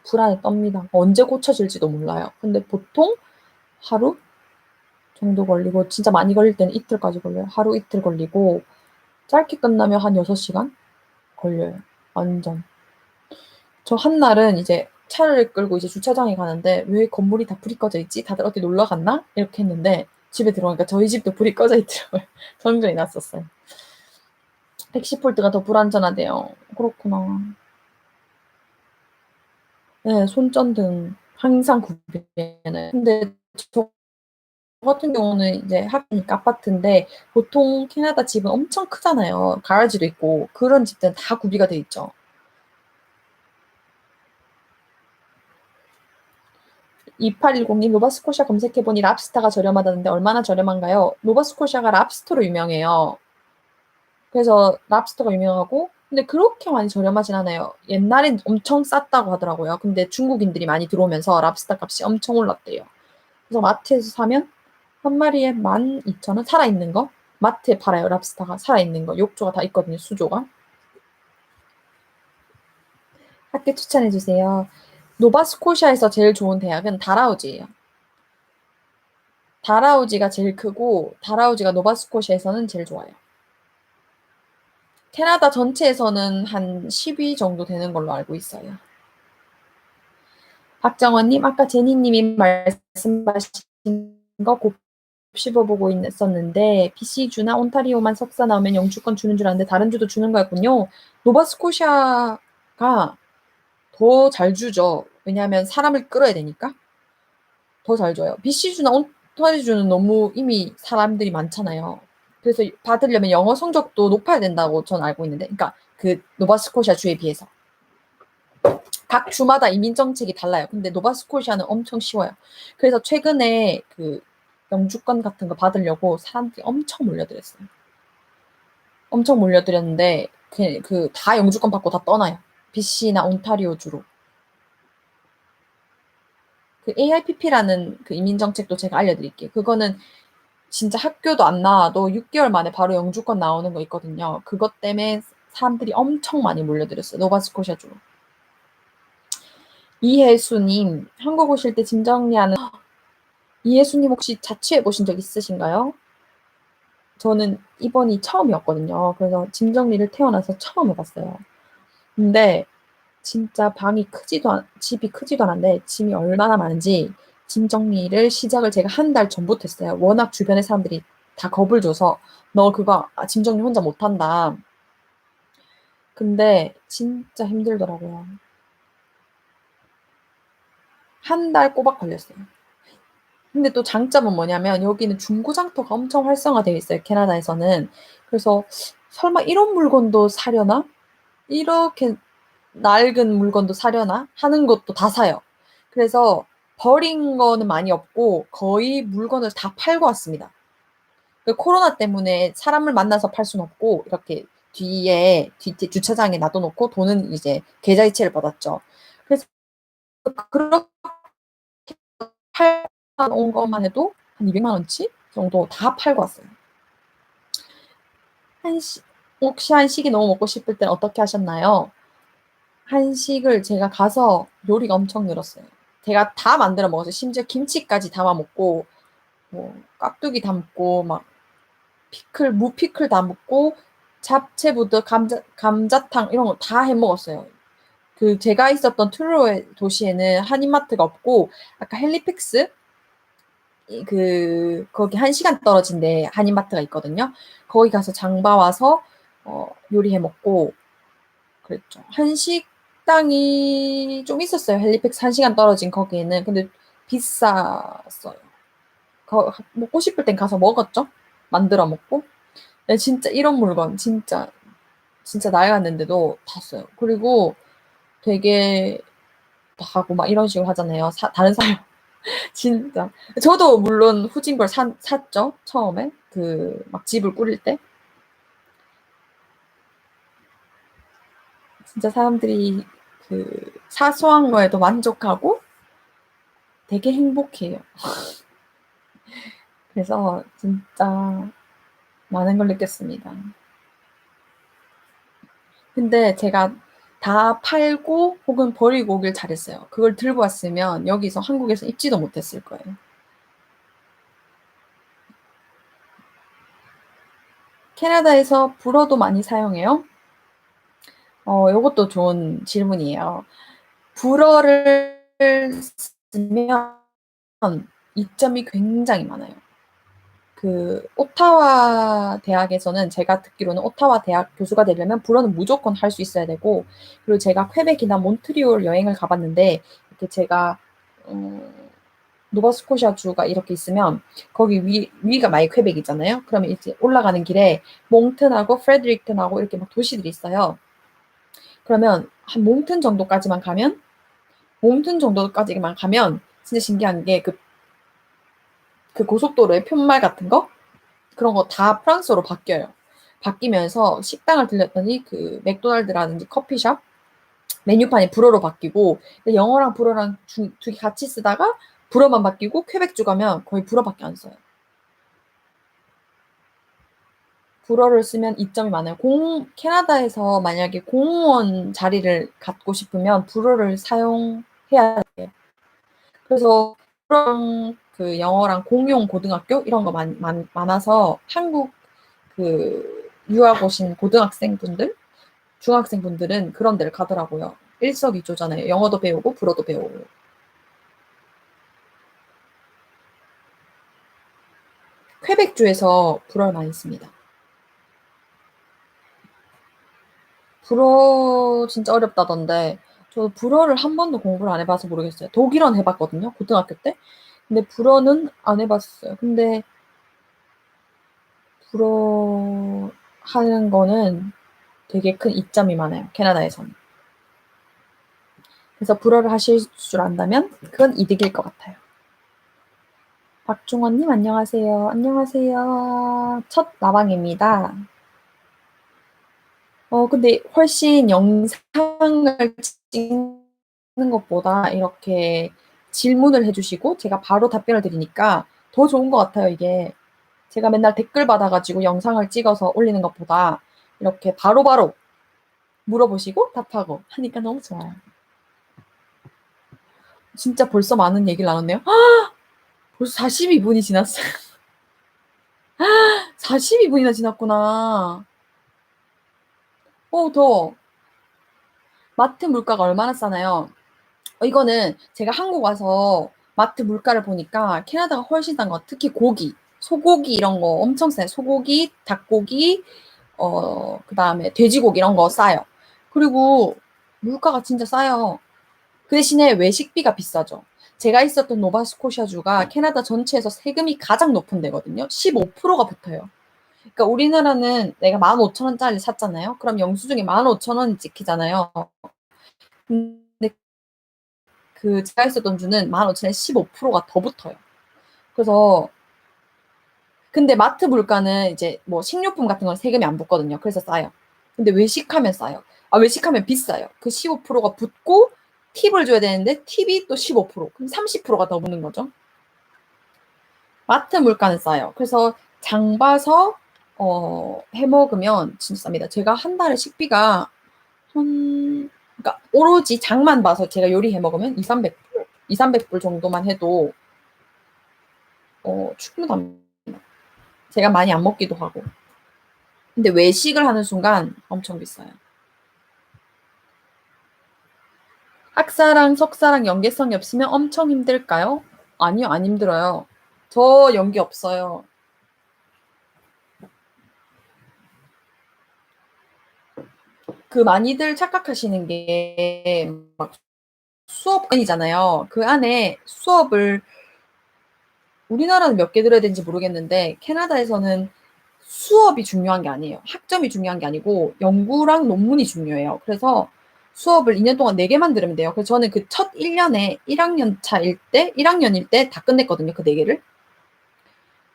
[SPEAKER 1] 불안에 떱니다. 언제 고쳐질지도 몰라요. 근데 보통 하루 정도 걸리고 진짜 많이 걸릴 때는 이틀까지 걸려요. 하루 이틀 걸리고 짧게 끝나면 한 6시간 걸려요. 완전. 저 한날은 이제 차를 끌고 이제 주차장에 가는데 왜 건물이 다 불이 꺼져 있지? 다들 어디 놀러 갔나? 이렇게 했는데 집에 들어오니까 저희 집도 불이 꺼져 있더라고요. 정전이 났었어요. 110V가 더 불안전하대요. 그렇구나. 네, 손전등 항상 구비해놔요. 근데 저 같은 경우는 이제 학교니까 아파트인데 보통 캐나다 집은 엄청 크잖아요. 가라지도 있고 그런 집들은 다 구비가 돼 있죠. 2810님 노바스코시아 검색해보니 랍스타가 저렴하다는데 얼마나 저렴한가요? 노바스코시아가 랍스터로 유명해요. 그래서 랍스터가 유명하고 근데 그렇게 많이 저렴하진 않아요. 옛날엔 엄청 쌌다고 하더라고요. 근데 중국인들이 많이 들어오면서 랍스터 값이 엄청 올랐대요. 그래서 마트에서 사면 한 마리에 12,000원 살아있는 거 마트에 팔아요. 랍스타가 살아있는 거 욕조가 다 있거든요. 수조가. 학교 추천해주세요. 노바스코시아에서 제일 좋은 대학은 달아우지예요. 달아우지가 제일 크고 달아우지가 노바스코시아에서는 제일 좋아요. 캐나다 전체에서는 한 10위 정도 되는 걸로 알고 있어요. 박정원님, 아까 제니님이 말씀하신 거 곱씹어보고 있었는데 BC주나 온타리오만 석사 나오면 영주권 주는 줄 알았는데 다른 주도 주는 거였군요. 노바스코시아가 더 잘 주죠. 왜냐하면 사람을 끌어야 되니까 더 잘 줘요. BC주나 온타리오주는 너무 이미 사람들이 많잖아요. 그래서 받으려면 영어 성적도 높아야 된다고 전 알고 있는데, 그러니까 그 노바스코시아 주에 비해서 각 주마다 이민 정책이 달라요. 근데 노바스코시아는 엄청 쉬워요. 그래서 최근에 그 영주권 같은 거 받으려고 사람들이 엄청 몰려들었어요. 엄청 몰려들었는데 그 다 영주권 받고 다 떠나요. BC나 온타리오 주로. 그 ARPP라는 그 이민 정책도 제가 알려드릴게요. 그거는 진짜 학교도 안 나와도 6개월 만에 바로 영주권 나오는 거 있거든요. 그것 때문에 사람들이 엄청 많이 몰려들었어요. 노바스코시아 주로. 이혜수님, 한국 오실 때 짐 정리하는 이혜수님 혹시 자취해 보신 적 있으신가요? 저는 이번이 처음이었거든요. 그래서 짐 정리를 태어나서 처음 해봤어요. 근데 진짜 집이 크지도 않은데 짐이 얼마나 많은지 짐 정리를 시작을 제가 한 달 전부터 했어요. 워낙 주변에 사람들이 다 겁을 줘서 "너 그거 짐 정리 혼자 못 한다." 근데 진짜 힘들더라고요. 한 달 꼬박 걸렸어요. 근데 또 장점은 뭐냐면 여기는 중고장터가 엄청 활성화되어 있어요, 캐나다에서는. 그래서 '설마 이런 물건도 사려나? 이렇게 낡은 물건도 사려나?' 하는 것도 다 사요. 그래서 버린 거는 많이 없고 거의 물건을 다 팔고 왔습니다. 그 코로나 때문에 사람을 만나서 팔 수는 없고 이렇게 뒤에 주차장에 놔둬 놓고 돈은 이제 계좌이체를 받았죠. 그래서 그렇게 팔아 온 것만 해도 한 200만 원치 정도 다 팔고 왔어요. 한식 혹시 한식이 너무 먹고 싶을 땐 어떻게 하셨나요? 한식을 제가 가서 요리가 엄청 늘었어요. 제가 다 만들어 먹었어요. 심지어 김치까지 담아 먹고 뭐 깍두기 담고 막 무피클 담고 잡채부터 감자탕 이런 거 다 해 먹었어요. 그 제가 있었던 트루로의 도시에는 한인마트가 없고 아까 헬리팩스 거기 1시간 떨어진 데에 한인마트가 있거든요. 거기 가서 장 봐 와서 요리해 먹고 그랬죠. 한식당이 좀 있었어요. 헬리팩스 1시간 떨어진 거기에는. 근데 비쌌어요. 먹고 싶을 땐 가서 먹었죠. 만들어 먹고. 네, 진짜 이런 물건 진짜 낡았는데도 다 써요. 그리고 되게 하고 막 이런 식으로 하잖아요. 다른 사람 진짜. 저도 물론 후진 걸 샀죠. 처음에 막 집을 꾸릴 때. 진짜 사람들이 사소한 거에도 만족하고 되게 행복해요. 그래서 진짜 많은 걸 느꼈습니다. 근데 제가 다 팔고 혹은 버리고 오길 잘했어요. 그걸 들고 왔으면 여기서 한국에서 입지도 못했을 거예요. 캐나다에서 불어도 많이 사용해요? 요것도 좋은 질문이에요. 불어를 쓰면 이점이 굉장히 많아요. 오타와 대학에서는 제가 듣기로는 오타와 대학 교수가 되려면 불어는 무조건 할 수 있어야 되고, 그리고 제가 퀘벡이나 몬트리올 여행을 가봤는데, 이렇게 제가, 노바스코샤 주가 이렇게 있으면, 거기 위가 많이 퀘벡이잖아요? 그러면 이제 올라가는 길에 몽튼하고 프레드릭튼하고 이렇게 막 도시들이 있어요. 그러면 한 몽튼 정도까지만 가면, 진짜 신기한 게 그 고속도로의 푯말 같은 거? 그런 거 다 프랑스어로 바뀌어요. 바뀌면서 식당을 들렸더니 맥도날드라든지 커피숍 메뉴판이 불어로 바뀌고 영어랑 불어랑 두 개 같이 쓰다가 불어만 바뀌고 퀘벡주 가면 거의 불어밖에 안 써요. 불어를 쓰면 이점이 많아요. 캐나다에서 만약에 공무원 자리를 갖고 싶으면 불어를 사용해야 돼요. 그래서 그런 영어랑 공용 고등학교 이런 거 많아서 한국 유학 오신 고등학생분들, 중학생분들은 그런 데를 가더라고요. 일석이조잖아요. 영어도 배우고 불어도 배우고. 퀘벡주에서 불어를 많이 씁니다. 불어 진짜 어렵다던데 저 불어를 한 번도 공부를 안 해봐서 모르겠어요. 독일어는 해봤거든요. 고등학교 때. 근데 불어는 안 해봤어요. 근데 불어 하는 거는 되게 큰 이점이 많아요. 캐나다에서는. 그래서 불어를 하실 줄 안다면 그건 이득일 것 같아요. 박중원님 안녕하세요. 안녕하세요. 첫 나방입니다. 근데 훨씬 영상을 찍는 것보다 이렇게 질문을 해주시고 제가 바로 답변을 드리니까 더 좋은 것 같아요, 이게. 제가 맨날 댓글 받아가지고 영상을 찍어서 올리는 것보다 이렇게 바로바로 물어보시고 답하고 하니까 너무 좋아요. 진짜 벌써 많은 얘기를 나눴네요. 벌써 42분이 지났어요. 42분이나 지났구나. 더워. 마트 물가가 얼마나 싸나요? 이거는 제가 한국 와서 마트 물가를 보니까 캐나다가 훨씬 싼 것 같아요. 특히 고기, 소고기 이런 거 엄청 싸요. 소고기, 닭고기, 그다음에 돼지고기 이런 거 싸요. 그리고 물가가 진짜 싸요. 그 대신에 외식비가 비싸죠. 제가 있었던 노바스코샤주가 캐나다 전체에서 세금이 가장 높은 데거든요. 15%가 붙어요. 그러니까 우리나라는 내가 15,000원짜리 샀잖아요. 그럼 영수증에 15,000원이 찍히잖아요. 근데 그 제가 있었던 주는 15,000원에 15%가 더 붙어요. 그래서 근데 마트 물가는 이제 뭐 식료품 같은 건 세금이 안 붙거든요. 그래서 싸요. 근데 외식하면 싸요. 아, 외식하면 비싸요. 그 15%가 붙고 팁을 줘야 되는데 팁이 또 15%. 그럼 30%가 더 붙는 거죠. 마트 물가는 싸요. 그래서 장 봐서 해 먹으면 진짜 쌉니다. 제가 한 달에 식비가 그러니까 오로지 장만 봐서 제가 요리해 먹으면 2,300불, 2,300불 정도만 해도 충분합니다. 제가 많이 안 먹기도 하고. 근데 외식을 하는 순간 엄청 비싸요. 학사랑 석사랑 연계성이 없으면 엄청 힘들까요? 아니요, 안 힘들어요. 저 연계 없어요. 그 많이들 착각하시는 게 막 수업권이잖아요. 그 안에 수업을 우리나라는 몇 개 들어야 되는지 모르겠는데 캐나다에서는 수업이 중요한 게 아니에요. 학점이 중요한 게 아니고 연구랑 논문이 중요해요. 그래서 수업을 2년 동안 4개만 들으면 돼요. 그래서 저는 그 첫 1년에 1학년 차일 때, 1학년일 때 다 끝냈거든요. 그 4개를.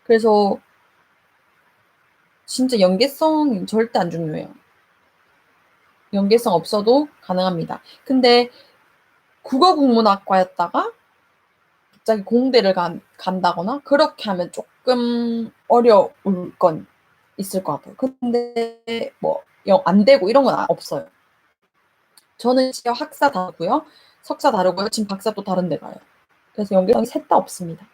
[SPEAKER 1] 그래서 진짜 연계성 절대 안 중요해요. 연계성 없어도 가능합니다. 근데 국어국문학과였다가 갑자기 공대를 간다거나 그렇게 하면 조금 어려울 건 있을 것 같아요. 근데 뭐 안 되고 이런 건 없어요. 저는 지금 학사 다르고요. 석사 다르고요. 지금 박사 또 다른 데 가요. 그래서 연계성이 셋 다 없습니다.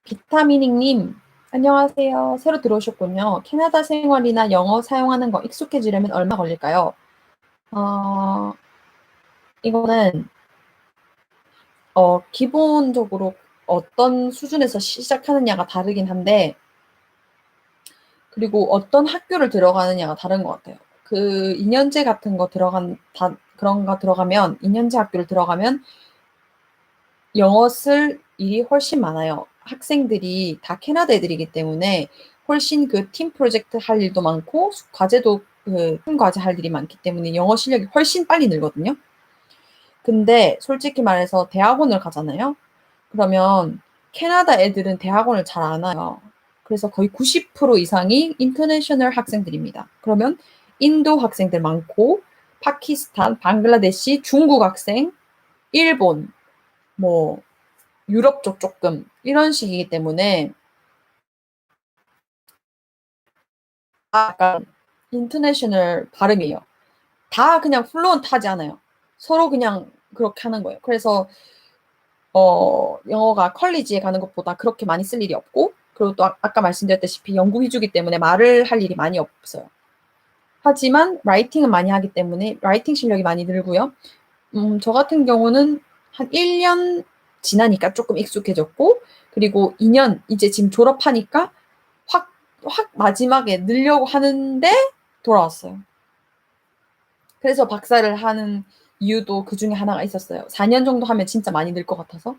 [SPEAKER 1] 비타미닝님, 안녕하세요. 새로 들어오셨군요. 캐나다 생활이나 영어 사용하는 거 익숙해지려면 얼마 걸릴까요? 어, 이거는 기본적으로 어떤 수준에서 시작하느냐가 다르긴 한데, 그리고 어떤 학교를 들어가느냐가 다른 것 같아요. 그 2년제 같은 거 그런 거 들어가면, 2년제 학교를 들어가면 영어 쓸 일이 훨씬 많아요. 학생들이 다 캐나다 애들이기 때문에 훨씬 그 팀 프로젝트 할 일도 많고, 과제도 팀 과제 할 일이 많기 때문에 영어 실력이 훨씬 빨리 늘거든요. 근데 솔직히 말해서 대학원을 가잖아요. 그러면 캐나다 애들은 대학원을 잘 안 와요. 그래서 거의 90% 이상이 인터내셔널 학생들입니다. 그러면 인도 학생들 많고, 파키스탄, 방글라데시, 중국 학생, 일본, 뭐 유럽 쪽 조금 이런 식이기 때문에 약간 인터내셔널 발음이에요. 다 그냥 플루언트하지 않아요. 서로 그냥 그렇게 하는 거예요. 그래서 영어가 컬리지에 가는 것보다 그렇게 많이 쓸 일이 없고, 그리고 또 아까 말씀드렸다시피 영국 위주기 때문에 말을 할 일이 많이 없어요. 하지만 라이팅은 많이 하기 때문에 라이팅 실력이 많이 늘고요. 저 같은 경우는 한 1년 지나니까 조금 익숙해졌고, 그리고 2년 이제 지금 졸업하니까 확, 확 마지막에 늘려고 하는데 돌아왔어요. 그래서 박사를 하는 이유도 그 중에 하나가 있었어요. 4년 정도 하면 진짜 많이 늘 것 같아서.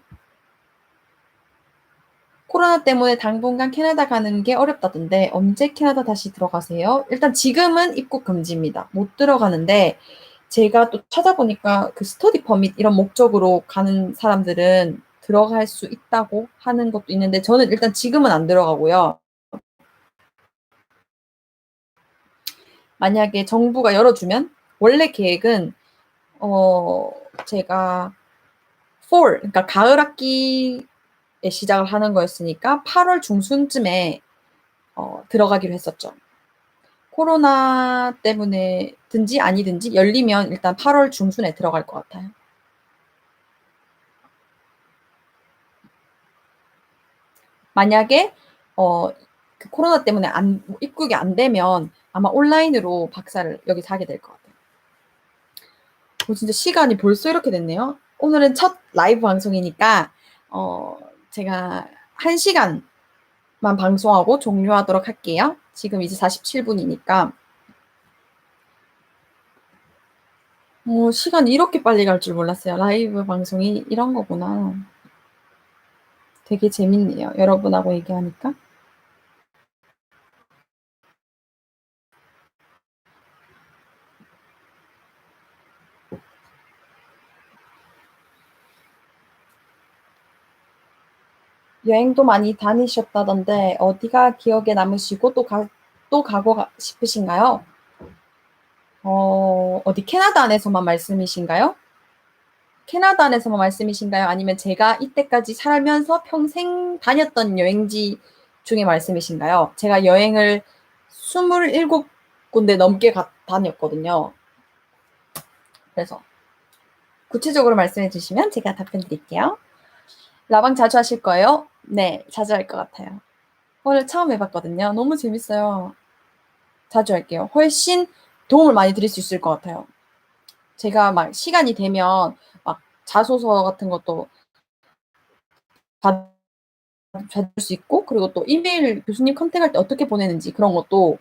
[SPEAKER 1] 코로나 때문에 당분간 캐나다 가는 게 어렵다던데 언제 캐나다 다시 들어가세요? 일단 지금은 입국 금지입니다. 못 들어가는데 제가 또 찾아보니까 그 스터디 퍼밋 이런 목적으로 가는 사람들은 들어갈 수 있다고 하는 것도 있는데 저는 일단 지금은 안 들어가고요. 만약에 정부가 열어주면 원래 계획은 어 제가 fall 그러니까 가을 학기에 시작을 하는 거였으니까 8월 중순쯤에 들어가기로 했었죠. 코로나 때문에 든지 아니든지 열리면 일단 8월 중순에 들어갈 것 같아요. 만약에 그 코로나 때문에 입국이 안 되면 아마 온라인으로 박사를 여기서 하게 될 것 같아요. 진짜 시간이 벌써 이렇게 됐네요. 오늘은 첫 라이브 방송이니까 제가 1시간만 방송하고 종료하도록 할게요. 지금 이제 47분이니까. 시간이 이렇게 빨리 갈 줄 몰랐어요. 라이브 방송이 이런 거구나. 되게 재밌네요. 여러분하고 얘기하니까. 여행도 많이 다니셨다던데 어디가 기억에 남으시고 또 가고 싶으신가요? 어디 캐나다 안에서만 말씀이신가요? 캐나다 안에서만 말씀이신가요? 아니면 제가 이때까지 살면서 평생 다녔던 여행지 중에 말씀이신가요? 제가 여행을 27군데 넘게 다녔거든요. 그래서 구체적으로 말씀해 주시면 제가 답변 드릴게요. 라방 자주 하실 거예요? 네, 자주 할 것 같아요. 오늘 처음 해봤거든요. 너무 재밌어요. 자주 할게요. 훨씬 도움을 많이 드릴 수 있을 것 같아요. 제가 막 시간이 되면 막 자소서 같은 것도 받을 수 있고, 그리고 또 이메일 교수님 컨택할 때 어떻게 보내는지 그런 것도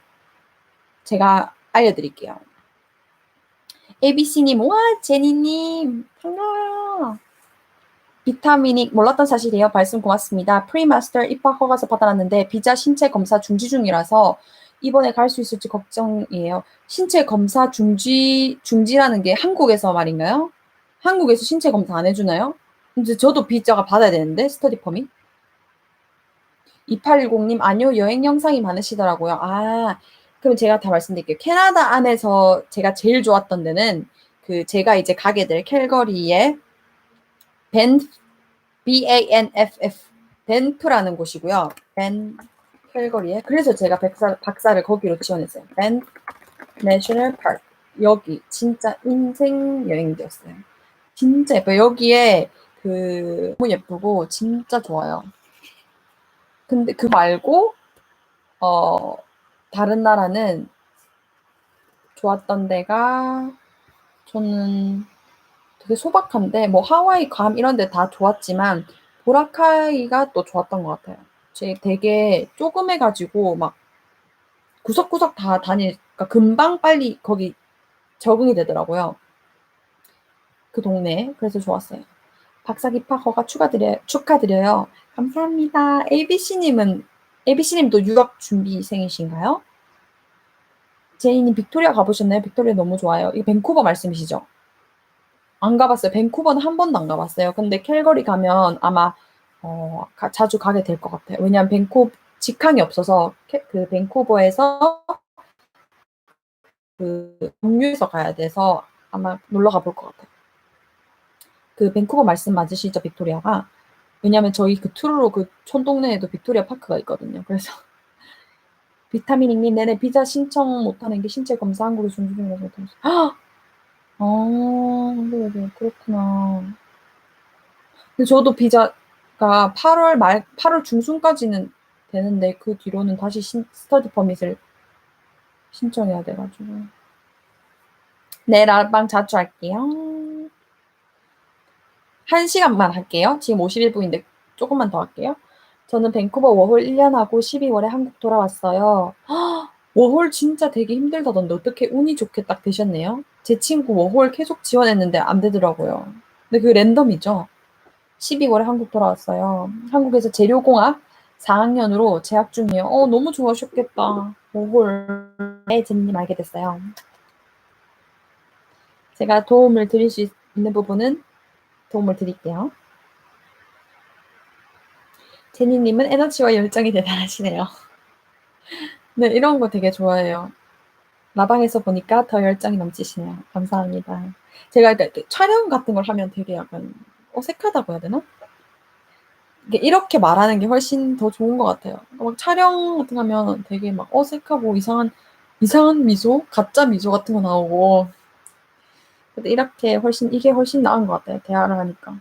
[SPEAKER 1] 제가 알려드릴게요. ABC님, 와, 제니님, 반가워요. 비타민이 몰랐던 사실이에요. 말씀 고맙습니다. 프리마스터 입학 허가서 받아놨는데 비자 신체 검사 중지 중이라서 이번에 갈 수 있을지 걱정이에요. 신체 검사 중지라는 게 한국에서 말인가요? 한국에서 신체 검사 안 해주나요? 이제 저도 비자가 받아야 되는데 스터디 퍼밋. 2810님 아니요 여행 영상이 많으시더라고요. 그럼 제가 다 말씀드릴게요. 캐나다 안에서 제가 제일 좋았던 데는 그 제가 이제 가게 될 캘거리의 밴프 BANFF 밴프라는 곳이고요. 캘거리에. 그래서 제가 박사를 거기로 지원했어요. 밴프 내셔널 파크. 여기 진짜 인생 여행지였어요. 진짜 예뻐요. 여기에 너무 예쁘고 진짜 좋아요. 근데 그 말고 어 다른 나라는 좋았던 데가 저는 되게 소박한데 뭐 하와이, 괌 이런 데 다 좋았지만 보라카이가 또 좋았던 것 같아요. 제 되게 조그매가지고 막 구석구석 다 다니니까 금방 빨리 거기 적응이 되더라고요. 그 동네에. 그래서 좋았어요. 박사 입학허가 축하드려요. 감사합니다. ABC님도 유학 준비생이신가요? 제이님 빅토리아 가보셨나요? 빅토리아 너무 좋아요. 이거 밴쿠버 말씀이시죠? 안 가봤어요. 밴쿠버는 한 번도 안 가봤어요. 근데 캘거리 가면 아마 자주 가게 될 것 같아요. 왜냐하면 직항이 없어서 그 밴쿠버에서 그 경유해서 가야 돼서 아마 놀러 가볼 것 같아요. 그 밴쿠버 말씀 맞으시죠, 빅토리아가? 왜냐하면 저희 그 트루로 그 촌동네에도 빅토리아 파크가 있거든요. 그래서 비타민님 내내 비자 신청 못하는 게 신체 검사 한국에 준비 중이라서 못하겠어요. 네, 그렇구나. 근데 저도 비자가 8월 중순까지는 되는데 그 뒤로는 다시 스터디 퍼밋을 신청해야 돼가지고. 네, 라방 자주 할게요. 1시간만 할게요. 지금 51분인데 조금만 더 할게요. 저는 밴쿠버 워홀 1년 하고 12월에 한국 돌아왔어요. 워홀 진짜 되게 힘들다던데 어떻게 운이 좋게 딱 되셨네요. 제 친구 워홀 계속 지원했는데 안 되더라고요. 근데 그 랜덤이죠. 12월에 한국 돌아왔어요. 한국에서 재료공학 4학년으로 재학 중이에요. 너무 좋아하셨겠다. 워홀에 제님 알게 됐어요. 제가 도움을 드릴 수 있는 부분은 도움을 드릴게요. 제니님은 에너지와 열정이 대단하시네요. 네, 이런 거 되게 좋아해요. 라방에서 보니까 더 열정이 넘치시네요. 감사합니다. 제가 촬영 같은 걸 하면 되게 약간 어색하다고 해야 되나? 이렇게 말하는 게 훨씬 더 좋은 것 같아요. 막 촬영 같은 거 하면 되게 막 어색하고 이상한 미소? 가짜 미소 같은 거 나오고. 근데 이게 훨씬 나은 것 같아요. 대화를 하니까.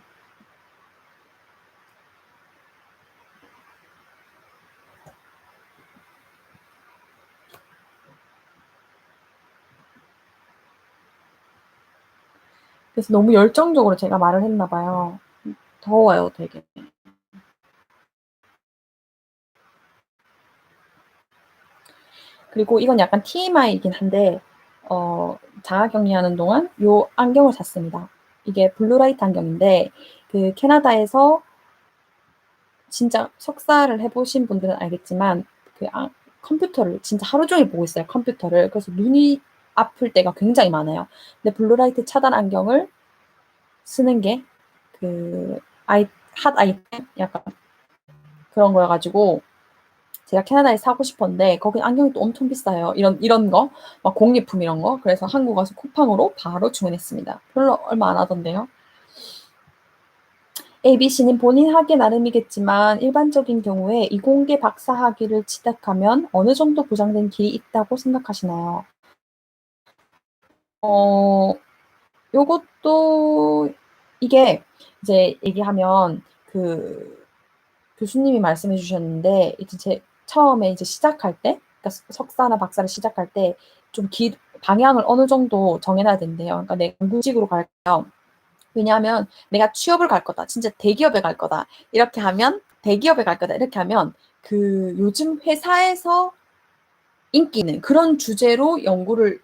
[SPEAKER 1] 그래서 너무 열정적으로 제가 말을 했나 봐요. 더워요, 되게. 그리고 이건 약간 TMI이긴 한데 장학 격리하는 동안 요 안경을 샀습니다. 이게 블루라이트 안경인데 그 캐나다에서 진짜 석사를 해보신 분들은 알겠지만 그 컴퓨터를 진짜 하루 종일 보고 있어요. 컴퓨터를. 그래서 눈이 아플 때가 굉장히 많아요. 근데 블루라이트 차단 안경을 쓰는 게 그 핫 아이템 약간 그런 거여가지고 제가 캐나다에 사고 싶었는데 거긴 안경이 또 엄청 비싸요. 이런 거, 막 공예품 이런 거. 그래서 한국 와서 쿠팡으로 바로 주문했습니다. 별로 얼마 안 하던데요. ABC님 본인 하기 나름이겠지만 일반적인 경우에 이공계 박사 학위를 취득하면 어느 정도 보장된 길이 있다고 생각하시나요? 어, 요것도 이게 이제 얘기하면 그 교수님이 말씀해 주셨는데 이제 제 처음에 이제 시작할 때 그러니까 석사나 박사를 시작할 때 좀 방향을 어느 정도 정해놔야 된대요. 그러니까 내가 연구직으로 갈까요? 왜냐하면 내가 취업을 갈 거다. 진짜 대기업에 갈 거다. 이렇게 하면 대기업에 갈 거다. 이렇게 하면 그 요즘 회사에서 인기 있는 그런 주제로 연구를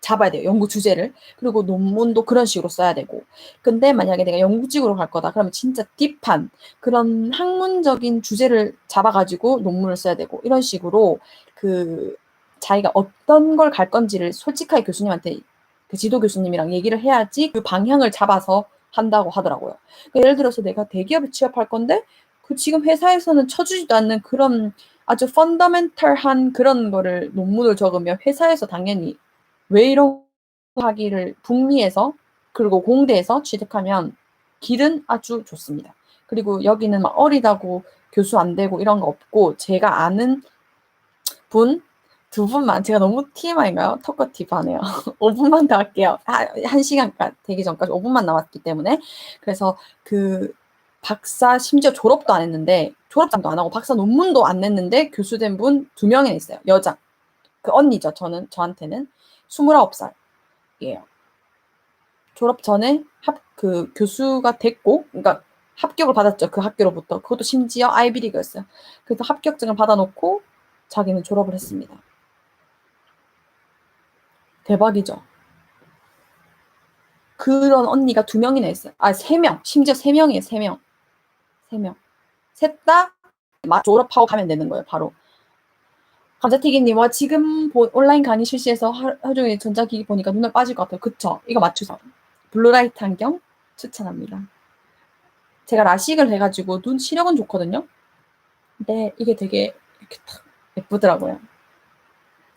[SPEAKER 1] 잡아야 돼요. 연구 주제를. 그리고 논문도 그런 식으로 써야 되고. 근데 만약에 내가 연구직으로 갈 거다. 그러면 진짜 딥한 그런 학문적인 주제를 잡아가지고 논문을 써야 되고. 이런 식으로 그 자기가 어떤 걸 갈 건지를 솔직하게 교수님한테 그 지도 교수님이랑 얘기를 해야지 그 방향을 잡아서 한다고 하더라고요. 그러니까 예를 들어서 내가 대기업에 취업할 건데 그 지금 회사에서는 쳐주지도 않는 그런 아주 펀더멘털한 그런 거를 논문을 적으면 회사에서 당연히 왜 이런 하기를 북미에서 그리고 공대에서 취득하면 길은 아주 좋습니다. 그리고 여기는 막 어리다고 교수 안 되고 이런 거 없고 제가 아는 분, 두 분만 제가 너무 TMI인가요? 턱커티브 하네요. 5분만 더 할게요. 1시간 되기 전까지 5분만 남았기 때문에. 그래서 그 박사 심지어 졸업도 안 했는데 졸업장도 안 하고 박사 논문도 안 냈는데 교수된 분 2명이나 있어요. 여자. 그 언니죠. 저한테는 29살이에요. 졸업 전에 그 교수가 됐고, 그러니까 합격을 받았죠. 그 학교로부터. 그것도 심지어 아이비리그였어요. 그래서 합격증을 받아놓고 자기는 졸업을 했습니다. 대박이죠. 그런 언니가 2명이나 있어요. 3명. 심지어 3명이에요. 3명. 3명. 셋 다 졸업하고 가면 되는 거예요. 바로. 감자튀기님, 와, 지금 온라인 강의 실시해서 하루 종일 전자기기 보니까 눈에 빠질 것 같아요. 그쵸? 이거 맞추세요. 블루라이트 안경 추천합니다. 제가 라식을 해가지고 눈 시력은 좋거든요. 근데 이게 되게 이렇게 탁 예쁘더라고요.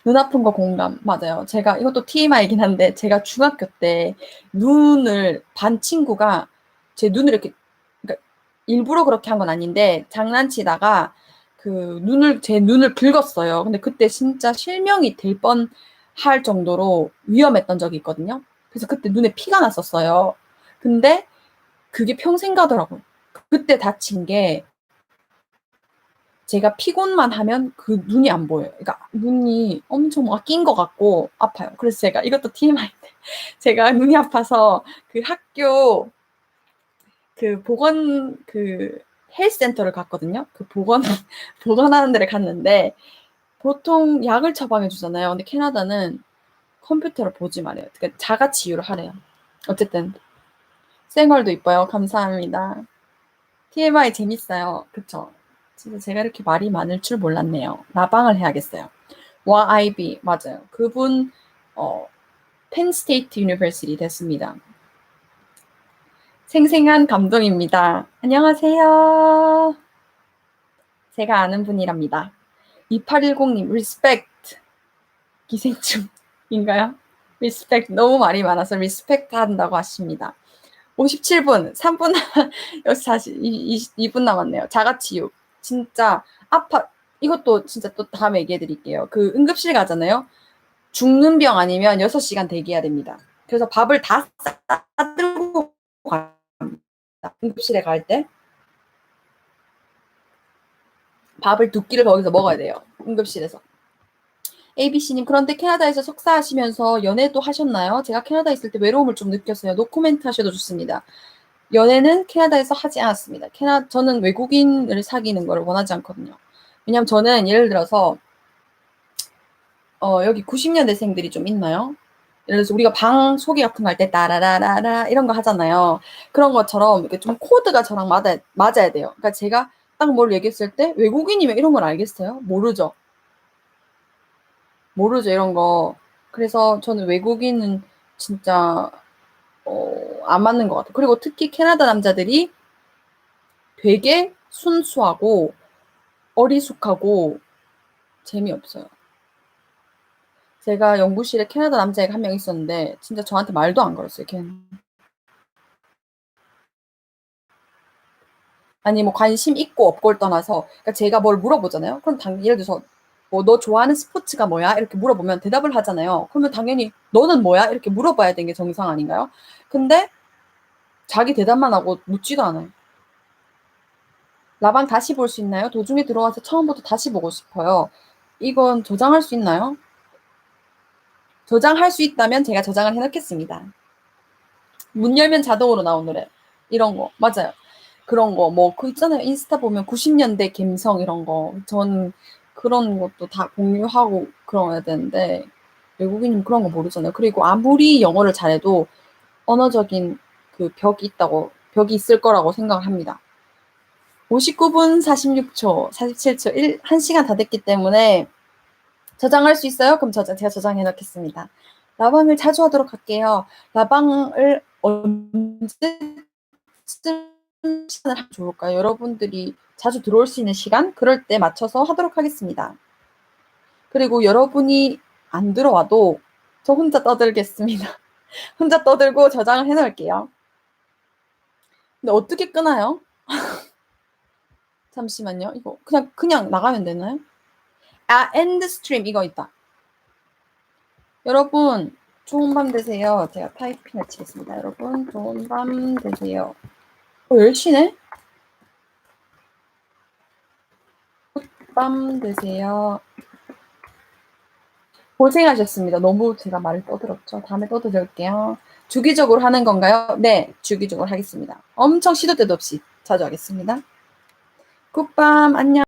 [SPEAKER 1] 눈 아픈 거 공감. 맞아요. 제가 이것도 TMI이긴 한데 제가 중학교 때 눈을 반 친구가 제 눈을 이렇게 그러니까 일부러 그렇게 한 건 아닌데 장난치다가 제 눈을 긁었어요. 근데 그때 진짜 실명이 될 뻔할 정도로 위험했던 적이 있거든요. 그래서 그때 눈에 피가 났었어요. 근데 그게 평생 가더라고요. 그때 다친 게 제가 피곤만 하면 그 눈이 안 보여요. 그러니까 눈이 엄청 뭔가 낀 것 같고 아파요. 그래서 제가 이것도 TMI인데 제가 눈이 아파서 그 학교 그 보건 그 헬스센터를 갔거든요. 그 보건하는 데를 갔는데 보통 약을 처방해 주잖아요. 근데 캐나다는 컴퓨터를 보지 말아요. 그러니까 자가 치유를 하래요. 어쨌든 생얼도 이뻐요. 감사합니다. TMI 재밌어요. 그쵸? 진짜 제가 이렇게 말이 많을 줄 몰랐네요. 나방을 해야겠어요. 와 아이비 맞아요. 그분 펜스테이트 유니버시티 됐습니다. 생생한 감동입니다. 안녕하세요. 제가 아는 분이랍니다. 2810님 리스펙트 기생충인가요? 리스펙트 너무 말이 많아서 리스펙트 한다고 하십니다. 57분 3분 여기 다시 2분 남았네요. 자가치유 진짜 이것도 진짜 또 다음에 얘기해 드릴게요. 그 응급실 가잖아요. 죽는 병 아니면 6시간 대기해야 됩니다. 그래서 밥을 다 싸들고 갑니다. 응급실에 갈 때. 밥을 2끼를 거기서 먹어야 돼요. 응급실에서. ABC님, 그런데 캐나다에서 석사하시면서 연애도 하셨나요? 제가 캐나다에 있을 때 외로움을 좀 느꼈어요. 노코멘트 하셔도 좋습니다. 연애는 캐나다에서 하지 않았습니다. 저는 외국인을 사귀는 걸 원하지 않거든요. 왜냐면 저는 예를 들어서, 여기 90년대생들이 좀 있나요? 예를 들어서 우리가 방 소개 같은 거 할 때 따라라라라 이런 거 하잖아요. 그런 것처럼 이렇게 좀 코드가 저랑 맞아야 돼요. 그러니까 제가 딱 뭘 얘기했을 때 외국인이면 이런 걸 알겠어요? 모르죠. 모르죠, 이런 거. 그래서 저는 외국인은 진짜 안 맞는 것 같아요. 그리고 특히 캐나다 남자들이 되게 순수하고 어리숙하고 재미없어요. 제가 연구실에 캐나다 남자애가 한 명 있었는데 진짜 저한테 말도 안 걸었어요, 걔는. 아니 뭐 관심 있고 없고를 떠나서 그러니까 제가 뭘 물어보잖아요. 그럼 예를 들어서 뭐 "너 좋아하는 스포츠가 뭐야?" 이렇게 물어보면 대답을 하잖아요. 그러면 당연히 "너는 뭐야?" 이렇게 물어봐야 되는 게 정상 아닌가요? 근데 자기 대답만 하고 묻지도 않아요. "라방 다시 볼 수 있나요? 도중에 들어와서 처음부터 다시 보고 싶어요." 이건 저장할 수 있나요? 저장할 수 있다면 제가 저장을 해 놓겠습니다. 문 열면 자동으로 나온 노래. 이런 거. 맞아요. 그런 거. 뭐, 그 있잖아요. 인스타 보면 90년대 감성 이런 거. 전 그런 것도 다 공유하고 그러야 되는데, 외국인은 그런 거 모르잖아요. 그리고 아무리 영어를 잘해도 언어적인 그 벽이 있을 거라고 생각을 합니다. 59분 46초, 47초, 1시간 다 됐기 때문에 저장할 수 있어요? 그럼 제가 저장해 놓겠습니다. 라방을 자주 하도록 할게요. 라방을 언제쯤 시간을 하면 좋을까요? 여러분들이 자주 들어올 수 있는 시간? 그럴 때 맞춰서 하도록 하겠습니다. 그리고 여러분이 안 들어와도 저 혼자 떠들겠습니다. 혼자 떠들고 저장을 해 놓을게요. 근데 어떻게 끄나요? 잠시만요. 이거 그냥 나가면 되나요? 엔드 스트림 이거 있다. 여러분 좋은 밤 되세요. 제가 타이핑을 치겠습니다. 여러분 좋은 밤 되세요. 10시네? 밤 되세요. 고생하셨습니다. 너무 제가 말을 떠들었죠. 다음에 떠들을게요. 주기적으로 하는 건가요? 네, 주기적으로 하겠습니다. 엄청 시도 때도 없이 자주 하겠습니다. 굿밤, 안녕.